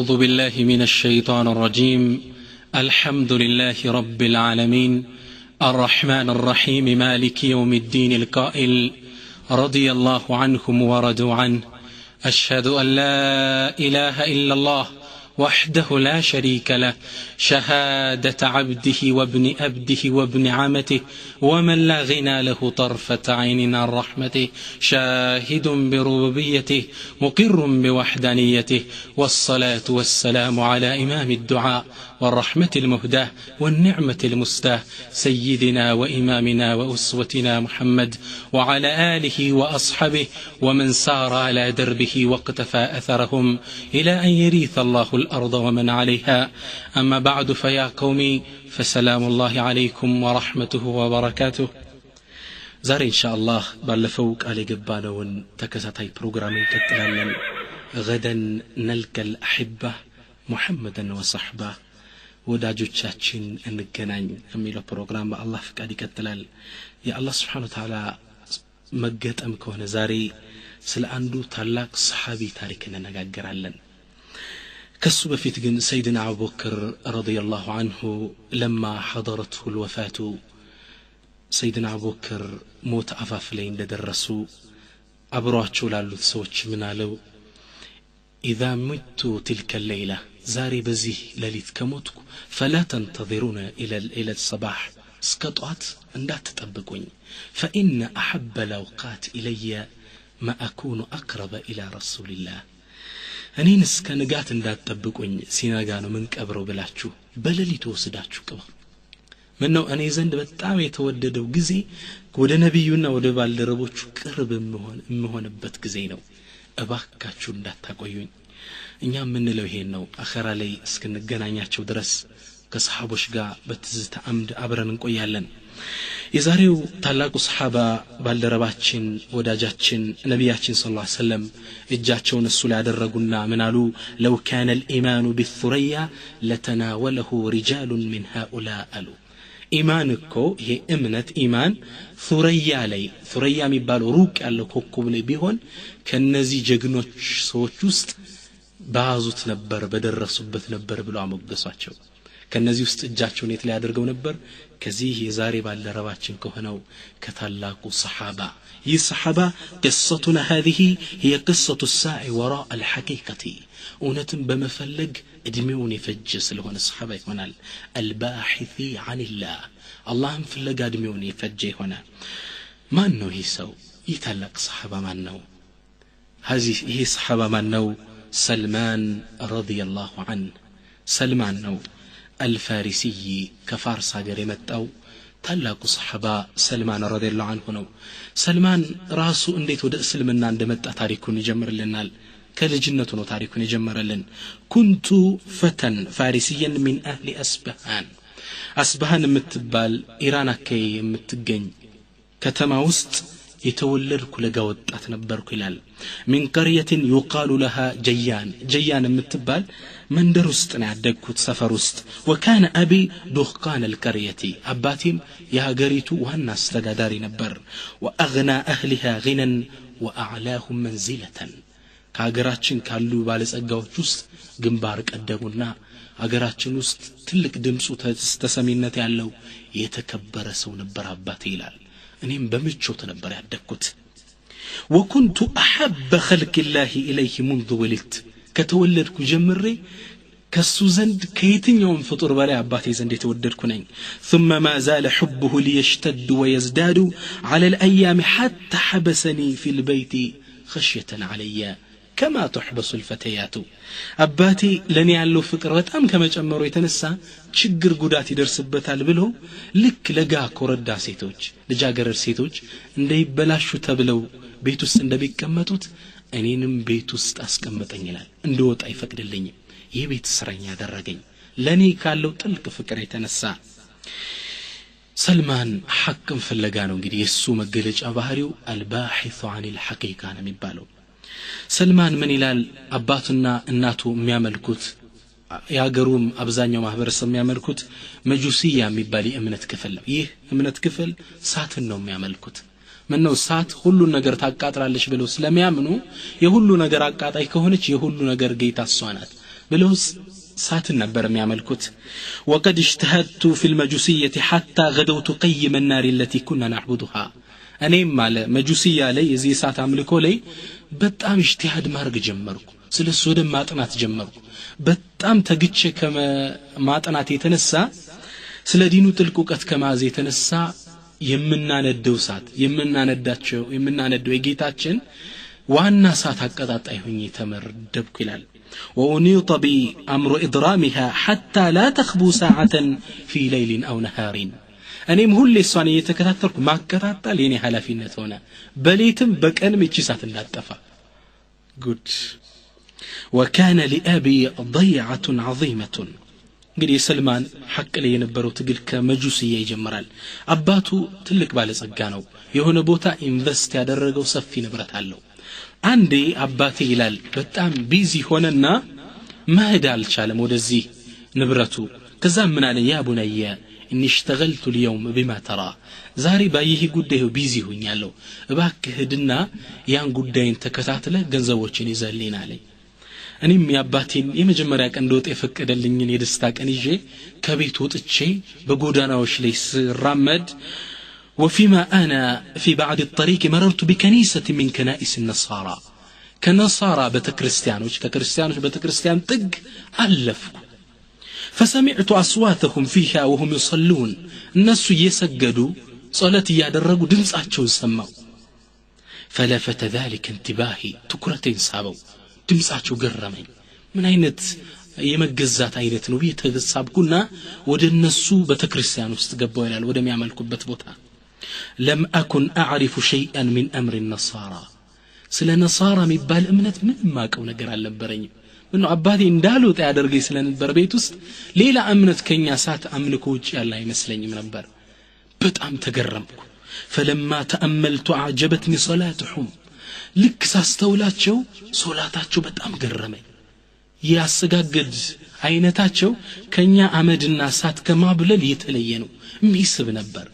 أعوذ بالله من الشيطان الرجيم. الحمد لله رب العالمين الرحمن الرحيم مالك يوم الدين القائل رضي الله عنهم ورضوا عنه. أشهد أن لا إله إلا الله وحده لا شريك له شهادة عبده وابن أبده وابن عمته ومن لا غنى له طرفة عين عن رحمته شاهد بربوبيته مقر بوحدانيته والصلاة والسلام على إمام الدعاء والرحمة المهداة والنعمة المستاه سيدنا وإمامنا وأسوتنا محمد وعلى آله وأصحابه ومن سار على دربه واقتفى أثرهم إلى أن يريث الله الأرض ومن عليها. أما بعد فيا قومي فسلام الله عليكم ورحمته وبركاته. ዛሬ ኢንሻአላህ ባለፈው ቃል የገባነውን ተከታታይ ፕሮግራም እንቀጥላለን። غدا نلقى الأحبة محمدا وصحبه ወዳጆቻችን እንገናኝ የሚለው ፕሮግራም በአላህ ፍቃድ ይቀጥላል። የአላህ Subhanahu Wa Ta'ala መገጠም ከሆነ ዛሬ ስለ አንዱ ታላቅ ሰሃቢ ታሪክ እንነጋገራለን። ከሱ በፊት ግን ሰይድና አቡበክር ረዲየላሁ ዐንሁ لما حضرته الوفاة ሰይድና አቡበክር ሞት አፋፍ ላይ እንደደረሱ አብሯቸው ላሉት ሰዎች ምን አለው? إذا مت تلك الليلة ዛሬ በዚህ ሌሊት ከሞትኩ فلا تنتظرون إلى الصباح እስከጧት እንዳትጠብቁኝ فإن أحب الأوقات إلي ما أكون أقرب إلى رسول الله እኔን እስከ ንጋት እንዳትጠብቁኝ ሲነጋ ነው ምን ቀብረው ብላችሁ በሌሊት ወስዳችሁ ቀብሩ። ምነው እኔ ዘንድ በጣም የተወደደው ጊዜ ወደ ነብዩና ወደ ባልደረቦቹ ቅርብ የምሆንበት ጊዜ ነው። እባካችሁ እንዳታቆዩኝ። እኛ ምንለው ይሄን ነው። አኺራ ላይ እስክንገናኛቸው ድረስ ከሰሃቦች ጋር በትዝታ አምድ አብረን እንቆያለን። የዛሬው ታላቁ ሰሃባ ባልደረባችን ወዳጃችን ነብያችን ሰለላሁ ዐለይሂ ወሰለም እጃቸውን እሱ ላይ ያደረጉና ምን አሉ? لو كان الإيمان بالثريا لتناوله رجال من هؤلاء አሉ። ኢማን እኮ ይሄ እምነት ኢማን ثريا የሚባለው ሩቅ ያለው ኮከብ ላይ ቢሆን ከነዚህ ጀግኖች ሰዎች ውስጥ ባዙት ነበር በደረሱበት ነበር ብለው አሞገሷቸው። ከነዚህ ውስጥ እጃቸውን የት ላይ አድርገው ነበር? ከዚህ የዛሬ ባልደረባችን ከሆነው ከታላቁ ሰሃባ። ይህ ሰሃባ قصتنا هذه هي قصة الساعي وراء الحقيقة እውነትን በመፈለግ እድሜውን የፈጀ ስለሆነ ሰሃባ ይሆናል። الباحث عن الله አላህን ፍለጋ እድሜውን የፈጀ ይሆናል። ማን ነው ይህ ሰው? ይህ ታላቅ ሰሃባ ማን ነው? ይህ ሰሃባ ማን ነው? سلمان رضي الله عنه سلمان ነው الفارسي كفارس ሀገር የመጣው ታላቁ ሰሃባ ሰልማን ረዲየላሁ ዐንሁ ነው። ሰልማን ራሱ እንዴት ወደ እስልምና እንደመጣ ታሪኩን ይጀምርልናል። ከልጅነቱ ነው ታሪኩን ይጀምራልን። كنت فتى فارسيا من اهل أسبهان የምትባል ኢራን አካባቢ የምትገኝ ከተማ ውስጥ የተወለድኩ ለጋ ወጣት ነበርኩ ይላል። من قرية يقال لها جيان የምትባል መንደር ውስጥ ነው ያደግኩት ሰፈር ውስጥ። وكان أبي دهقان القرية አባቴም የሀገሪቱ ዋና አስተዳዳሪ ነበር። وأغنى أهلها غنى وأعلاهم منزلة ከሀገራችን ካሉ ባለጸጋዎች ውስጥ ግንባር ቀደሙና ሀገራችን ውስጥ ትልቅ ድምጹ ተሰሚነት ያለው የተከበረ ሰው ነበር አባቴ ይላል። እኔም በምቾት ነበር ያደግኩት። وكنت أحب خلق الله إليه منذ ولدت ከተወለድኩ ጀምሬ ከሱ ዘንድ ከየትኛውም ፍጡር በላይ አባቴ ዘንድ የተወደድኩ ነኝ። ثم ما زال حبه ليشتد ويزداد على الأيام حتى حبسني في البيت خشية علي كما تحبس الفتيات አባቴ ለኔ ያለው ፍቅር በጣም ከመጨመሩ የተነሳ ችግር ጉዳት ይደርስበታል ብሎ ልክ ለጋ ኮረዳ ሴቶች ልጃገረድ ሴቶች እንደይበላሹ ተብለው ቤት ውስጥ እንደሚቀመጡት እኔንም ቤት ውስጥ አስቀመጠኝ ይላል። እንደወጣ አይፈቅድልኝም። የቤት እስረኛ ያደረገኝ ለኔ ካለው ጥልቅ ፍቅር የተነሳ። ሰልማን ሐቅን ፍለጋ ነው እንግዲህ የሱ መገለጫ ባህሪው الباحث عن الحقيقة ነው የሚባለው። ሰልማን ምን ይላል? አባቱና እናቱ የሚያመልኩት ያገሩም አብዛኛው ማህበረሰብ የሚያመልኩት መጁሲያ የሚባል የእምነት ክፍል ነው። ይህ እምነት ክፍል ሳትን ነው የሚያመልኩት። ምነው ሳት ሁሉ ነገር ታቃጥራለች ብለው ስለሚያምኑ የሁሉ ነገር አቃጣይ ከሆነች የሁሉ ነገር ጌታ እሷ ናት። ብለውስ ሳትን ነበር የሚያመልኩት وقد اجتهدت في المجوسية حتى غدوت قيم النار التي كنا نعبدها እኔም ማለ መጁሲያ ላይ የዚህ ሳት አምልኮ ላይ በጣም اجتهاد ማድረግ ጀመርኩ ስለሱ ወደ ማጥናት ጀመርኩ በጣም ተግቼ ከማጥናት የተነሳ ስለ ዲኑ ጥልቅ ዕውቀት ከማዝ የተነሳ የምናነደው ሳት የምናነደው የጌታችን ዋና ሳት አቀጣጣይ ሆኜ ተመረደብኩ ይላል وأنيط بأمر إضرامها حتى لا تخبو ساعة في ليل أو نهار እኔም ሁሌ እሷን እየተከታተልኩ ማከታተል የኔ ኃላፊነት ሆነ በሌትም በቀንም እቺ ሳት እንዳጠፋ ጉድ وكان لأبي ضيعة عظيمة እንግዲህ ሰልማን ሐቅ ላይ የነበረው ትግል ከመጁሲያ ይጀምራል አባቱ ትልቅ ባለጸጋ ነው የሆነ ቦታ ኢንቨስት ያደረገው ሰፊ ንብረት አለው አንዴ አባቴ ይላል በጣም ቢዚ ሆነና መሄድ አልቻለም ወደዚህ ንብረቱ ከዛ ምን አለ ያ ቡነየ اني اشتغلت اليوم بما ترى ዛሬ ባይህ ጉዳዩ ቢዚ ሆኛለሁ እባክህ ሄድና ያን ጉዳይን ተከታተለ ገንዘቦችን ይዘልኝ አለኝ እኔም ያባቴን የመጀመሪያ ቀን እንደወጣ የፈቀደልኝን የደስታ ቀን ይዤ ከቤት ወጥቼ በጎዳናዎች ላይ ስራመድ وفيما أنا في بعض الطريق مررت بكنيسة من كنائس النصارى كنصارى بتكريستيانوش بتكريستيان طق ألفك فسمعت أصواتهم فيها وهم يصلون الناس يسجدوا صلاة يادرقوا دمساتهم سمعوا فلفت ذلك انتباهي تكرتين سابوا دمساتهم قرمين من عينت የመገዛት አይነት ነው የተሳብኩና ወደ እነሱ በተክርስቲያን ውስጥ ገባው ይላል ወደም ያመልኩበት ቦታ لم أكن أعرف شيئا من أمر النصارى ስለ ነሳራ የሚባል እምነት ምንም ማቀው ነገር አልነበረኝም ምነው አባቴ እንዳሉት ያደርገኝ ስለነበር ቤት ውስጥ ሌላ እምነት ከኛ ሳት አምልኮ ውጭ ያለ አይመስለኝም ነበር በጣም ተገረምኩ فلما تأملت أعجبتني صلاتهم ልክ ሳስተውላቸው ሶላታቸው በጣም ገረመኝ ያስጋገድ አይነታቸው ከኛ አመድና ሳት ከማብለል የተለየ ነው የሚስብ ነበር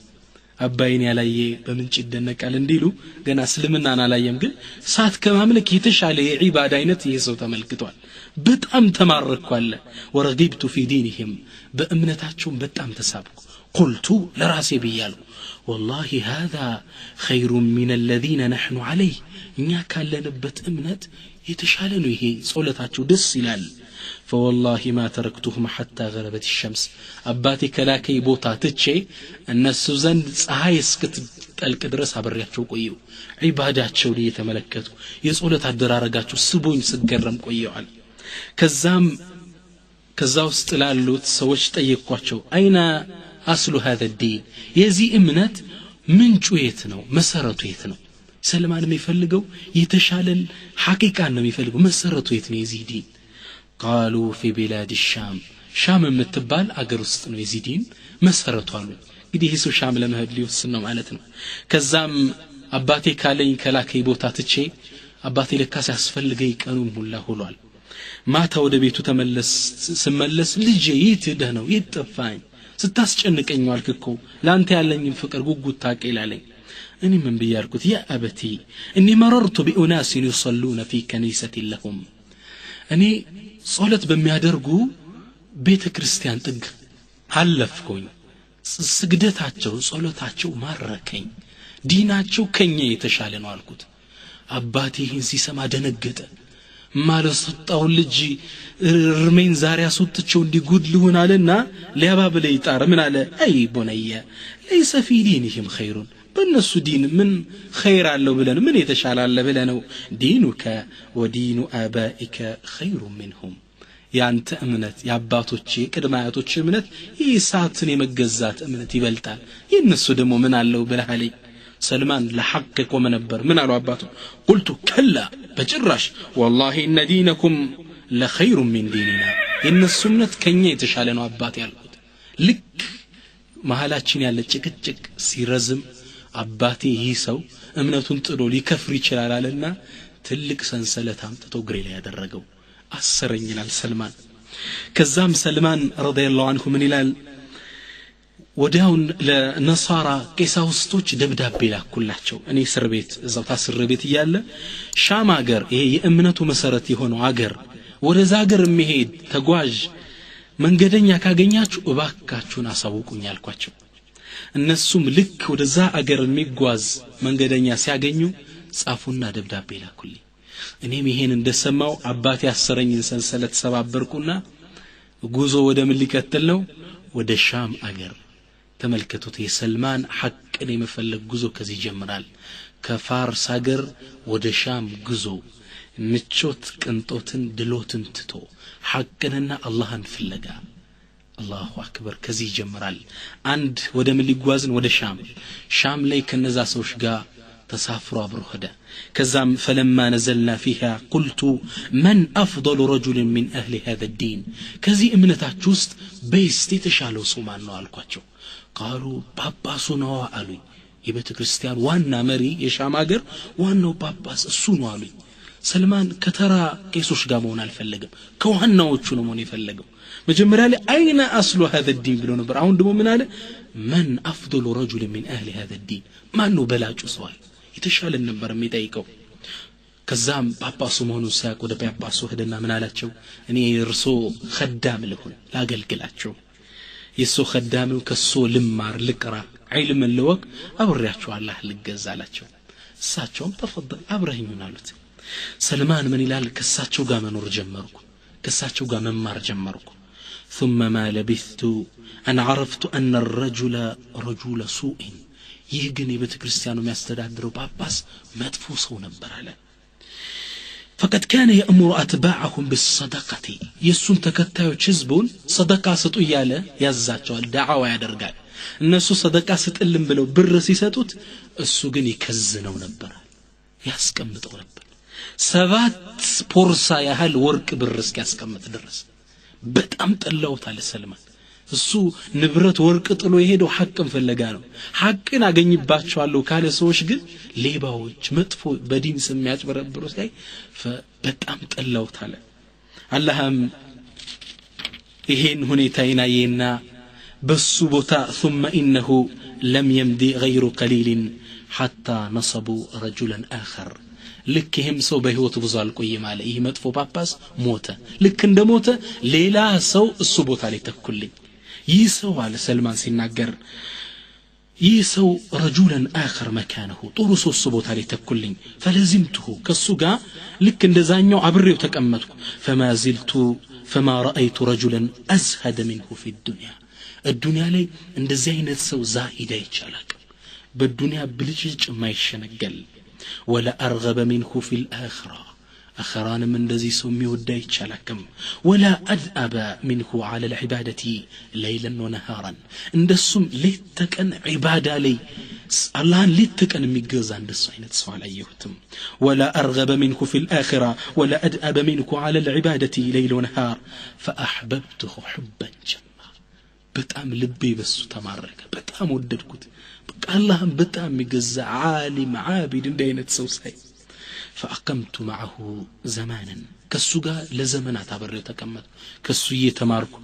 አባይን ያላየ በምንጭ ይደነቃል እንዲሉ ገና እስልምናን አላየም ግን ሳት ከማምለክ የተሻለ የዒባዳ አይነት ይሰው ተመልክቷል በጣም ተማረኳለ ወረጊብቱ في دينهم በእምነታቸው በጣም ተሳብኩ قلت لراسي بيالو والله هذا خير من الذين نحن عليه እኛ ካለንበት እምነት የተሻለ ነው ይሄ ጾለታቸው ደስ ይላል فوالله ما تركتهم حتى غربت الشمس አባቴ ከላከይ ቦታ ትቼ እነሱ ዘንድ ፀሐይ እስክትጠልቅ ድረስ አብሬያቸው ቆየው ዒባዳቸው ላይ የተመለከቱ የጾለት አደራረጋቸው ስቦኝ ስገረም ቆየዋል ከዛ ውስጥ ላሉት ሰዎች ጠየቅኳቸው አይና አስሉ هذا الدين የዚህ እምነት ምንጩ የት ነው መሰረቱ የት ነው ሰልማን የሚፈልገው የተሻለን ሐቂቃን ነው የሚፈልገው መሰረቱ የት ነው የዚህ ዲን قالوا في بلاد الشام شام የምትባል አገር ውስጥ ነው የዚህ ዲን መሰረቱ አሉ እንግዲህ እሱ ሻም ለመሄድ ሊወስን ነው ማለት ነው ከዛም አባቴ ካለኝ ከላከይ ቦታ ትቼ አባቴ ለካስ ያስፈልገኝ ቀኑን ሁላ ሆሏል ማታ ወደ ቤቱ ስመለስ ልጄ የት ሄደህ ነው የት ጠፋኝ ስታስጨንቀኝ ዋልክኮ ላንተ ያለኝን ፍቅር ጉጉት ታቀይላለኝ እኔ ምን ብያርኩት ያ አበቲ እኔ مررت بأناس يصلون في كنيسة لهم እኔ ጾለት በሚያደርጉ ቤተ ክርስቲያን ጥግ አለፍኩኝ ስግደታቸው ጾለታቸው ማረከኝ ዲናቸው ከኛ የተሻለ ነው አልኩት አባቴ ይህን ሲሰማ ደነገጠ ማለሰጣው ልጅ እርሜን ዛሬ አስወጥቸው እንዲጉድ ልሆናልና ሊያባብለይ ጣር ምን አለ አይ ቡነየ ليس في دينهم خير በእነሱ ዲን ምን خير አለው ብለን ምን የተሻላለ ብለነው ዲኑከ ወዲኑ አባኢከ خير منهم ያንተ እምነት ያባቶች ቅድማያቶች እምነት ይሳትን የመገዛት እምነት ይበልጣል የነሱ ደግሞ ምን አለው ብለሃለኝ ሰልማን ለሐቅ ቆመ ነበር ምን አለው አባቱ قلت كلا በጭራሽ والله ان دينكم لخير من ديننا የነሱ እምነት ከኛ የተሻለ ነው አባቴ ያልኩት ልክ መሐላችን ያለ ጭቅጭቅ ሲረዝም አባቴ ይህ ሰው እምነቱን ጥሎ ሊከፍር ይችላል አለና ትልቅ ሰንሰለት አምጥቶ ግሬ ላይ ያደረገው አሰረኝ ይላል ሰልማን ከዛም ሰልማን ረዲየላሁ ዐንሁ ምን ይላል ወዲያውን ለነሳራ ቄሳውስቶች ደብዳቤ ላኩላቸው እኔ እስር ቤት እዛው ታስር ቤት ይያለ ሻም ሀገር ይሄ የእምነቱ መሰረት የሆነው ሀገር ወደዛ ሀገር የሚሄድ ተጓዥ መንገደኛ ካገኛችሁ እባካችሁን አሳውቁኝ አልኳቸው እነሱም ልክ ወደዛ ሀገር የሚጓዝ መንገደኛ ሲያገኙ ጻፉና ደብዳቤ ላኩልኝ እኔም ይሄን እንደሰማው አባቴ ያሰረኝን ሰንሰለት ሰባበርኩና ጉዞ ወደ ምን ሊከተል ነው ወደ ሻም አገር ተመልከቱት የሰልማን ሐቅን የመፈለግ ጉዞ ከዚህ ይጀምራል ከፋርስ አገር ወደ ሻም ጉዞ ምቾት ቅንጦትን ድሎትን ትቶ ሐቅንና አላህን ፍለጋ አላሁ አክበር ከዚህ ይጀምራል አንድ ወደ ምን ሊጓዝን ወደ ሻም ላይ ከነዛ ሰዎች ጋር ተሳፍሮ አብሮ ሄደ ከዛም فلما نزلنا فيها قلت من افضل رجل من اهل هذا الدين ከዚህ እምነታችሁ ውስጥ በስቲ የተሻለው ሰው ማን ነው አልኳቸው قالوا ጳጳሱ ነው አሉኝ የቤተ ክርስቲያን ዋና መሪ የሻም ሀገር ዋናው ጳጳስ እሱ ነው አሉኝ ሰልማን ከተራ ቄሶች ጋር መሆን አልፈለገም ከዋናዎቹ ነው መሆን የፈለገው መጀመሪያ ላይ አይና አስሉ هذا الدين ብሎ ነበር አሁን ደግሞ ምን አለ من افضل رجل من اهل هذا الدين ማን ነው በላጩ ሰው የተሻለ ነበር የሚጠይቀው ከዛም ጳጳሱ መሆኑን ሲያቅ ወደ ጳጳሱ ሄደና ምን አላቸው እኔ እርሶ خدام ልሁን ላገልግላቸው የሱ خدام ከሱ ልማር ልቅራ ዒልም ለወቅ አብሬያቸው አላህ ልገዛላቸው እሳቸውም ተፈضل አብረህኙን አሉት ሰልማን ምን ይላል ከሳቸው ጋር መኖር ጀመርኩ ከሳቸው ጋር መማር ጀመርኩ ثم ما لبثت ان عرفت ان الرجل رجل سوء ይህ ግን የቤተ ክርስቲያኑ የሚያስተዳድረው ጳጳስ መጥፎ ሰው ነበር አለ فقد كان يأمر أتباعهم بالصدقة يسون ተከታዮች ህዝቡን ሰደቃ ስጡ ያለ ያዛቸዋል ዳዓዋ ያደርጋል እነሱ ሰደቃ ስጥልን ብለው ብር ሲሰጡት እሱ ግን ይከዝነው ነበር ያስቀምጠው ነበር 7 ፖርሳ ያህል ወርቅ ብር እስኪያስቀምጥ ድረስ በጣም ጠላውታል ሰልማን እሱ ንብረት ወርቅ ጥሎ የሄደው ሐቅን ፍለጋ ነው ሐቅን አገኝባቸዋለሁ ካለ ሰዎች ግን ሌባዎች መጥፎ በዲን ስም ያጭበረብሩ ሳይ በጣም ጠላውታል አላህም ይሄን ሁኔታዬን አየና በሱ ቦታ ثم انه لم يمضي غير قليل حتى نصبوا رجلا اخر ልክህም ሰው በህይወቱ ብዙ አልቆየም አለ ይህ መጥፎ ጳጳስ ሞተ ልክ እንደሞተ ሌላ ሰው እሱ ቦታ ላይ ተኩልኝ ይህ ሰው አለ ሰልማን ሲናገር ይህ ሰው رجلا اخر مكانه ጥሩ ሰው እሱ ቦታ ላይ ተኩልኝ فلزمته ከሱ ጋር ልክ እንደዛኛው አብሬው ተቀመጥኩ فما زلت فما رايت رجلا ازهد منه في الدنيا الدنيا ላይ እንደዚህ አይነት ሰው ዛሂዳ ይቻላል በዱንያ ብልጭጭ ማይሸነገል ولا ارغب منه في الاخره اخران من الذي سمي ودا يتشالكم ولا ادأب منه على العباده ليلا ونهارا اندسم ليتكن عباده لي الله ليتكن ميغزا اندسو عينت سو عليهتم ولا ارغب منه في الاخره ولا ادأب منه على العباده ليل ونهار فاحببته حبا جما በጣም ልቤ በሱ ተማረከ በጣም ወደድኩት በቃ አላህን በጣም የሚገዛ ዓሊም ዓቢድ እንደ አይነት ሰው ሳይ فأقمت معه زمانا كسو ጋር ለዘመናት አብሬው ተቀመጥኩ ከሱ እየተማርኩ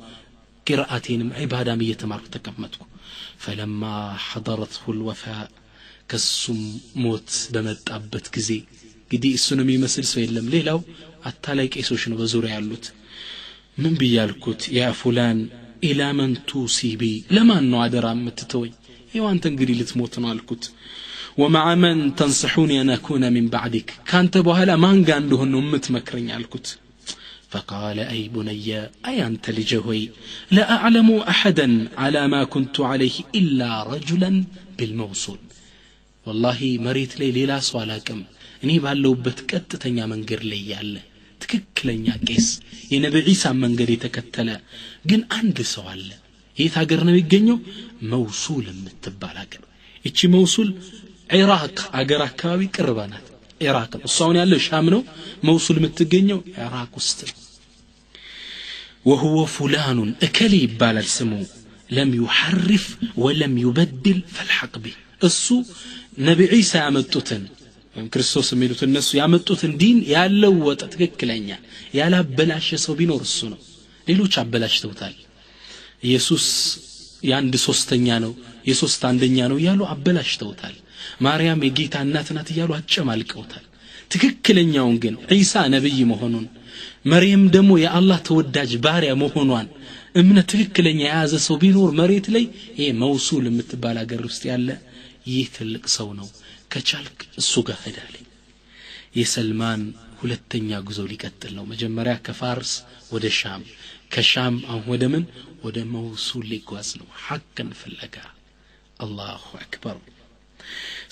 قراءتين عبادام እየተማርኩ ተቀመጥኩ فلما حضرته الوفاء كسم موت በመጣበት ጊዜ እንግዲህ እሱንም ይመስል ሰው የለም ሌላው አታላይ ቄሶች ነው በዙሪያ ያሉት ምን ብያልኩት ያ ፉላን الى من توصي بي لما انه አደራ የምትተወኝ ይኸው አንተ እንግዲህ ልትሞት ነው አልኩት ومع من تنصحوني ان اكون من بعدك كانت بهلا ማን ጋር እንደሆነ ነው የምትመክረኝ አልኩት فقال اي بني اي انت لجهوي لا اعلم احدا على ما كنت عليه الا رجلا بالموصول والله مريت لي ሌላ ሰው አላቅም እኔ ባለውበት ቀጥተኛ መንገድ ላይ ያለ ትክክለኛ ቄስ የነብዩ ኢሳ መንገድ የተከተለ ግን አንድ ሰው አለ የት ሀገር ነው የሚገኘው መውሱል የምትባል ሀገር እቺ መውሱል ኢራቅ ሀገር አካባቢ ቅርባናት ኢራቅ እሷውን ያለው ሻም ነው መውሱል የምትገኘው ኢራቅ ውስጥ وهو فلان اكلي ይባላል ስሙ لم يحرف ولم يبدل فالحق به እሱ ነብዩ ኢሳ ያመጡትን ክርስቶስ የሚሉት እነሱ ያመጡትን ዲን ያለው ወጣ ትክክለኛ ያላበላሸ ሰው ቢኖር እሱ ነው ሌሎች አበላሽተውታል ኢየሱስ ያንድ ሶስተኛ ነው የሶስት አንደኛ ነው ያሉ አበላሽተውታል ማርያም የጌታ እናት ናት ያሉ አጨማልቀውታል ትክክለኛውን ግን ዒሳ ነብይ መሆኑን መርየም ደግሞ የአላህ ተወዳጅ ባሪያ መሆኗን እምነት ትክክለኛ የያዘ ሰው ቢኖር መሬት ላይ ይሄ መውሱል የምትባል ሀገር ውስጥ ያለ ይህ ትልቅ ሰው ነው ከቻልክ እሱ ጋር ሄዳለኝ የሰልማን ሁለተኛ ጉዞ ሊቀጥል ነው መጀመሪያ ከፋርስ ወደ ሻም ከሻም አሁን ወደ ምን ወደ መውሱል ሊጓዝ ነው ሐቅን ፍለጋ አላሁ አክበር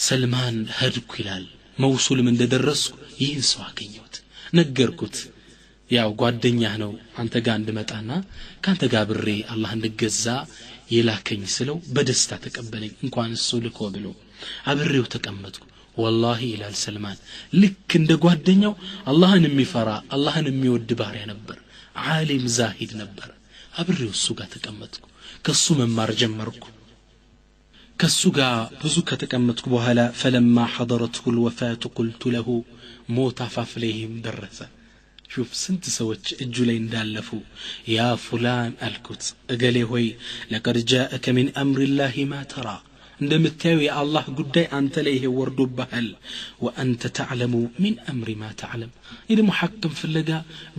ሰልማን ሄድኩ ይላል መውሱልም እንደደረስኩ ይህን ሰው አገኘሁት ነገርኩት ያው ጓደኛህ ነው አንተ ጋር እንድመጣና ካንተ ጋር ብሬ አላህ እንድገዛ የላከኝ ስለው በደስታ ተቀበለኝ እንኳን እሱ ልኮ ብሎ አብሬው ተቀመጥኩ والله ይላል ሰልማን ልክ እንደ ጓደኛው አላህን የሚፈራ አላህን የሚወድ ባሪያ ነበር ዓሊም ዛሂድ ነበር አብሬው እሱ ጋር ተቀመጥኩ ከሱ መማር ጀመርኩ ከሱ ጋር ብዙ ከተቀመጥኩ በኋላ فلما حضرته الوفاه قلت له موت فافليهم درس شوف سنت سوتش እጁ ላይ እንዳለፉ يا فلان الكت እገሌ ሆይ لقد جاءك من امر الله ما ترى እንደምታዩ የአላህ ጉዳይ አንተ ላይ ይሄ ወርዶብሃል وانت تعلم من امر ما تعلم ይሄ ሙሐከም ፍለጋ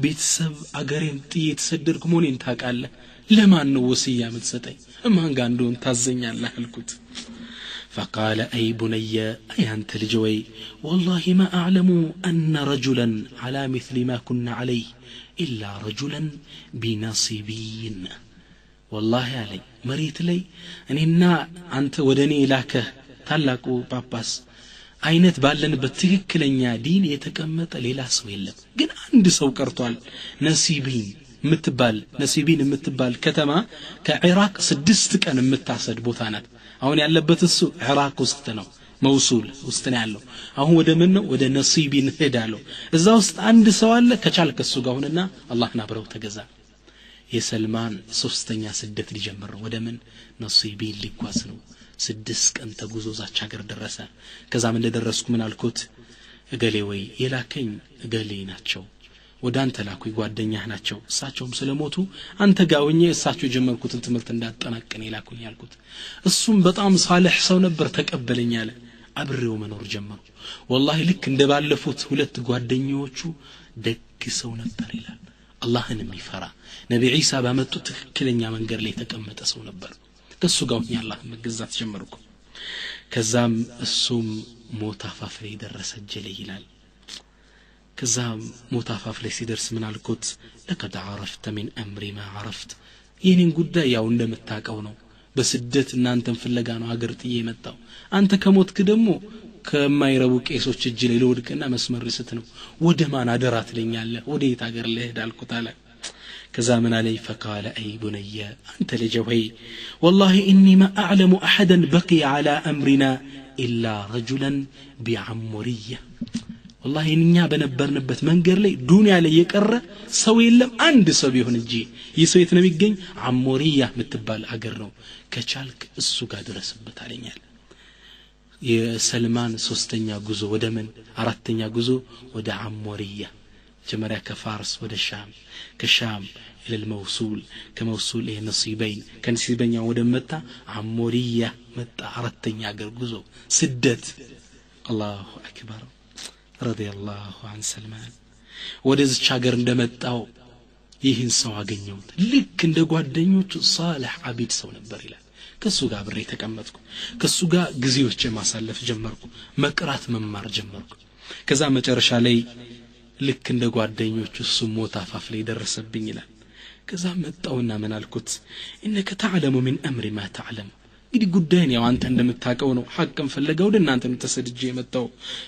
ቤተሰብ አገሬን ጥዬ ተሰደድኩ ሞኔን ታውቃለህ ለማን ነው ወሲያ የምትሰጠኝ ማን ጋር እንደሆነ ታዘኛለህ አልኩት فقال اي بني اي انت لجوي والله ما اعلم ان رجلا على مثل ما كنا عليه الا رجلا بنصيبين والله علي مريت لي انينا انت ودني لاكه ታላቁ ጳጳስ አይነት ባለንበት ትክክለኛ ዲን የተቀመጠ ሌላ ሰው የለም ግን አንድ ሰው ቀርቷል ነሲቢን የምትባል ከተማ ከኢራቅ 6 ቀን የምታሰድ ቦታ ናት አሁን ያለበት እሱ ኢራቅ ውስጥ ነው መውሱል ውስጥ ነው ያለው አሁን ወደ ምን ነው ወደ ነሲቢን ሄዳለው እዛ ውስጥ አንድ ሰው አለ ከቻልክ እሱ ጋር ሆነና አላህን አብረው ተገዛ የሰልማን ሶስተኛ ስደት ሊጀምር ወደ ምን ነሲቢን ሊጓዝ ነው 6 ቀን ተጉዞ ዛቻ ሀገር ደረሰ ከዛም እንደደረስኩ ምን አልኩት እገሌ ወይ የላከኝ እገሌ ናቸው ወደ አንተ ላኩኝ ጓደኛህ ናቸው እሳቸውም ስለሞቱ አንተ ጋር ሆኜ እሳቸው ጀመርኩትን ትምህርት እንዳጠናቀን ይላኩኝ ያልኩት እሱም በጣም صالح ሰው ነበር ተቀበለኝ አለ አብሬው መኖር ጀመሩ والله ልክ እንደባለፉት ሁለት ጓደኞቹ ደግ ሰው ነበር ይላል አላህን የሚፈራ ነብይ ኢሳ ባመጡ ትክክለኛ መንገድ ላይ ተቀመጠ ሰው ነበር ከሱ ጋር ሆኜ አላህን መገዛት ጀመርኩ ከዛም እሱም ሞት አፋፍ ላይ ደረሰ ጀለ ይላል ከዛም ሞት አፋፍ ላይ ሲደርስ ምን አልኩት لقد عرفت من امري ما عرفت ይህንን ጉዳይ ያው እንደምታውቀው ነው በስደት እናንተን ፍለጋ ነው ሀገር ጥዬ መጣው አንተ ከሞትክ ደግሞ ከማይረቡ ቄሶች እጅ ላይ ለወድቅና መስመር ርስት ነው ወደ ማን አደራ ትለኛለህ ወደ የት ሀገር ልሄድ አልኩት አለ ከዛ ምን አለኝ فقال اي بني انت لجوي والله اني ما اعلم احدا بقي على امرنا الا رجلا بعمريه والله انኛ በነበርንበት መንገር ላይ ዱንያ ላይ የቀረ ሰው የለም አንድ ሰው ቢሆን እንጂ ይሰው የት ነው የሚገኝ አሞሪያ የምትባል ሀገር ነው ከቻልክ እሱ ጋር ድረስበት አለኛል የሰልማን ሶስተኛ ጉዞ ወደ ምን አራተኛ ጉዞ ወደ አሞሪያ ጀመሪያ ከፋርስ ወደ ሻም ከሻም الى الموصول كموصول الى نصيبين كنصيبين ወደ መጣ አሞሪያ መጣ አራተኛ ሀገር ጉዞ ስደት الله اكبر رضي الله عن سلمان ወደዚህ ሀገር እንደመጣው ይህን ሰው አገኘሁት ልክ እንደ ጓደኞቹ صالح አቢድ ሰው ነበር ይላል ከሱ ጋር ብሬ ተቀመጥኩ ከሱ ጋር ግዚዎች ማሳለፍ ጀመርኩ መቅራት መማር ጀመርኩ ከዛ መጨረሻ ላይ ልክ እንደ ጓደኞቹ እሱ ሞት አፋፍ ላይ ደረሰብኝ ይላል ከዛ መጣውና ምን አልኩት انك تعلم من امر ما تعلم እንግዲህ ጉዳይን ያው አንተ እንደምታውቀው ነው ሐቅን ፈለገው ወደ እናንተ ተሰድጄ የመጣው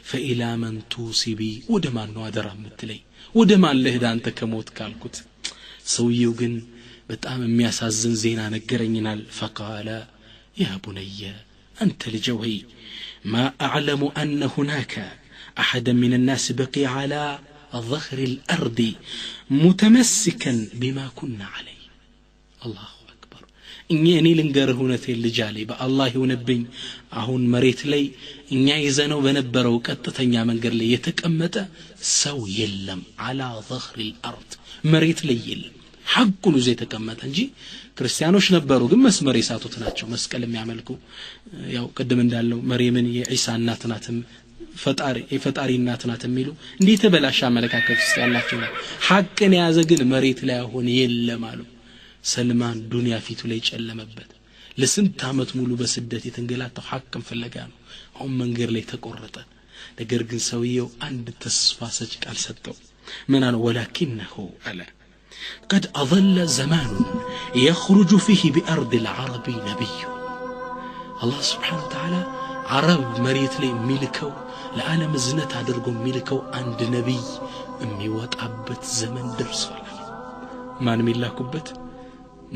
فإلى من توصبي ወደ ማን ነው አደራ የምትለኝ ወደ ማን ልሄድ አንተ ከሞት ካልኩት ሰውየው ግን በጣም የሚያሳዝን ዜና ነገረኝናል فقال يا بني انت لجوي ما اعلم ان هناك احد من الناس بقي على ظهر الارض متمسكا بما كنا عليه الله እኔ ልንገርህ እውነቴን ልጅ አለኝ በአላህ ይሁንብኝ አሁን መሬት ላይ እኛ ይዘነው በነበረው ቀጥተኛ መንገድ ላይ የተቀመጠ ሰው የለም على ظهر الارض መሬት ላይ የለም ሐቁን ይዘው የተቀመጠ እንጂ ክርስቲያኖች ነበሩ ግን መስመር የሳቱት ናቸው መስቀል የሚያመልኩ ያው ቀደም እንዳለው መርየምን የኢሳ እናት ናትም ፈጣሪ እናት ናት የሚሉ እንዴት ተበላሽ አመለካከት ውስጥ ያላቸው ነው ሐቅን ያዘ ግን መሬት ላይ አሁን የለም አሉ ሰልማን ዱንያ ፊቱ ላይ ጨለመበት ለስንት አመት ሙሉ በስደት የተንገላታው ሐቅን ፍለጋ ነው አሁን መንገድ ላይ ተቆረጠ ነገር ግን ሰውየው አንድ ተስፋ ሰጭ ቃል ሰጠው ምን አለ ወላኪንሁ አለ قد أظل زمان يخرج فيه بأرض العرب نبي الله سبحانه وتعالى عرب مريت لي ملكو لعالم زنت አድርጎ ملكو عند نبي የሚወጣበት ዘመን ደርሷል ማን ሚላኩበት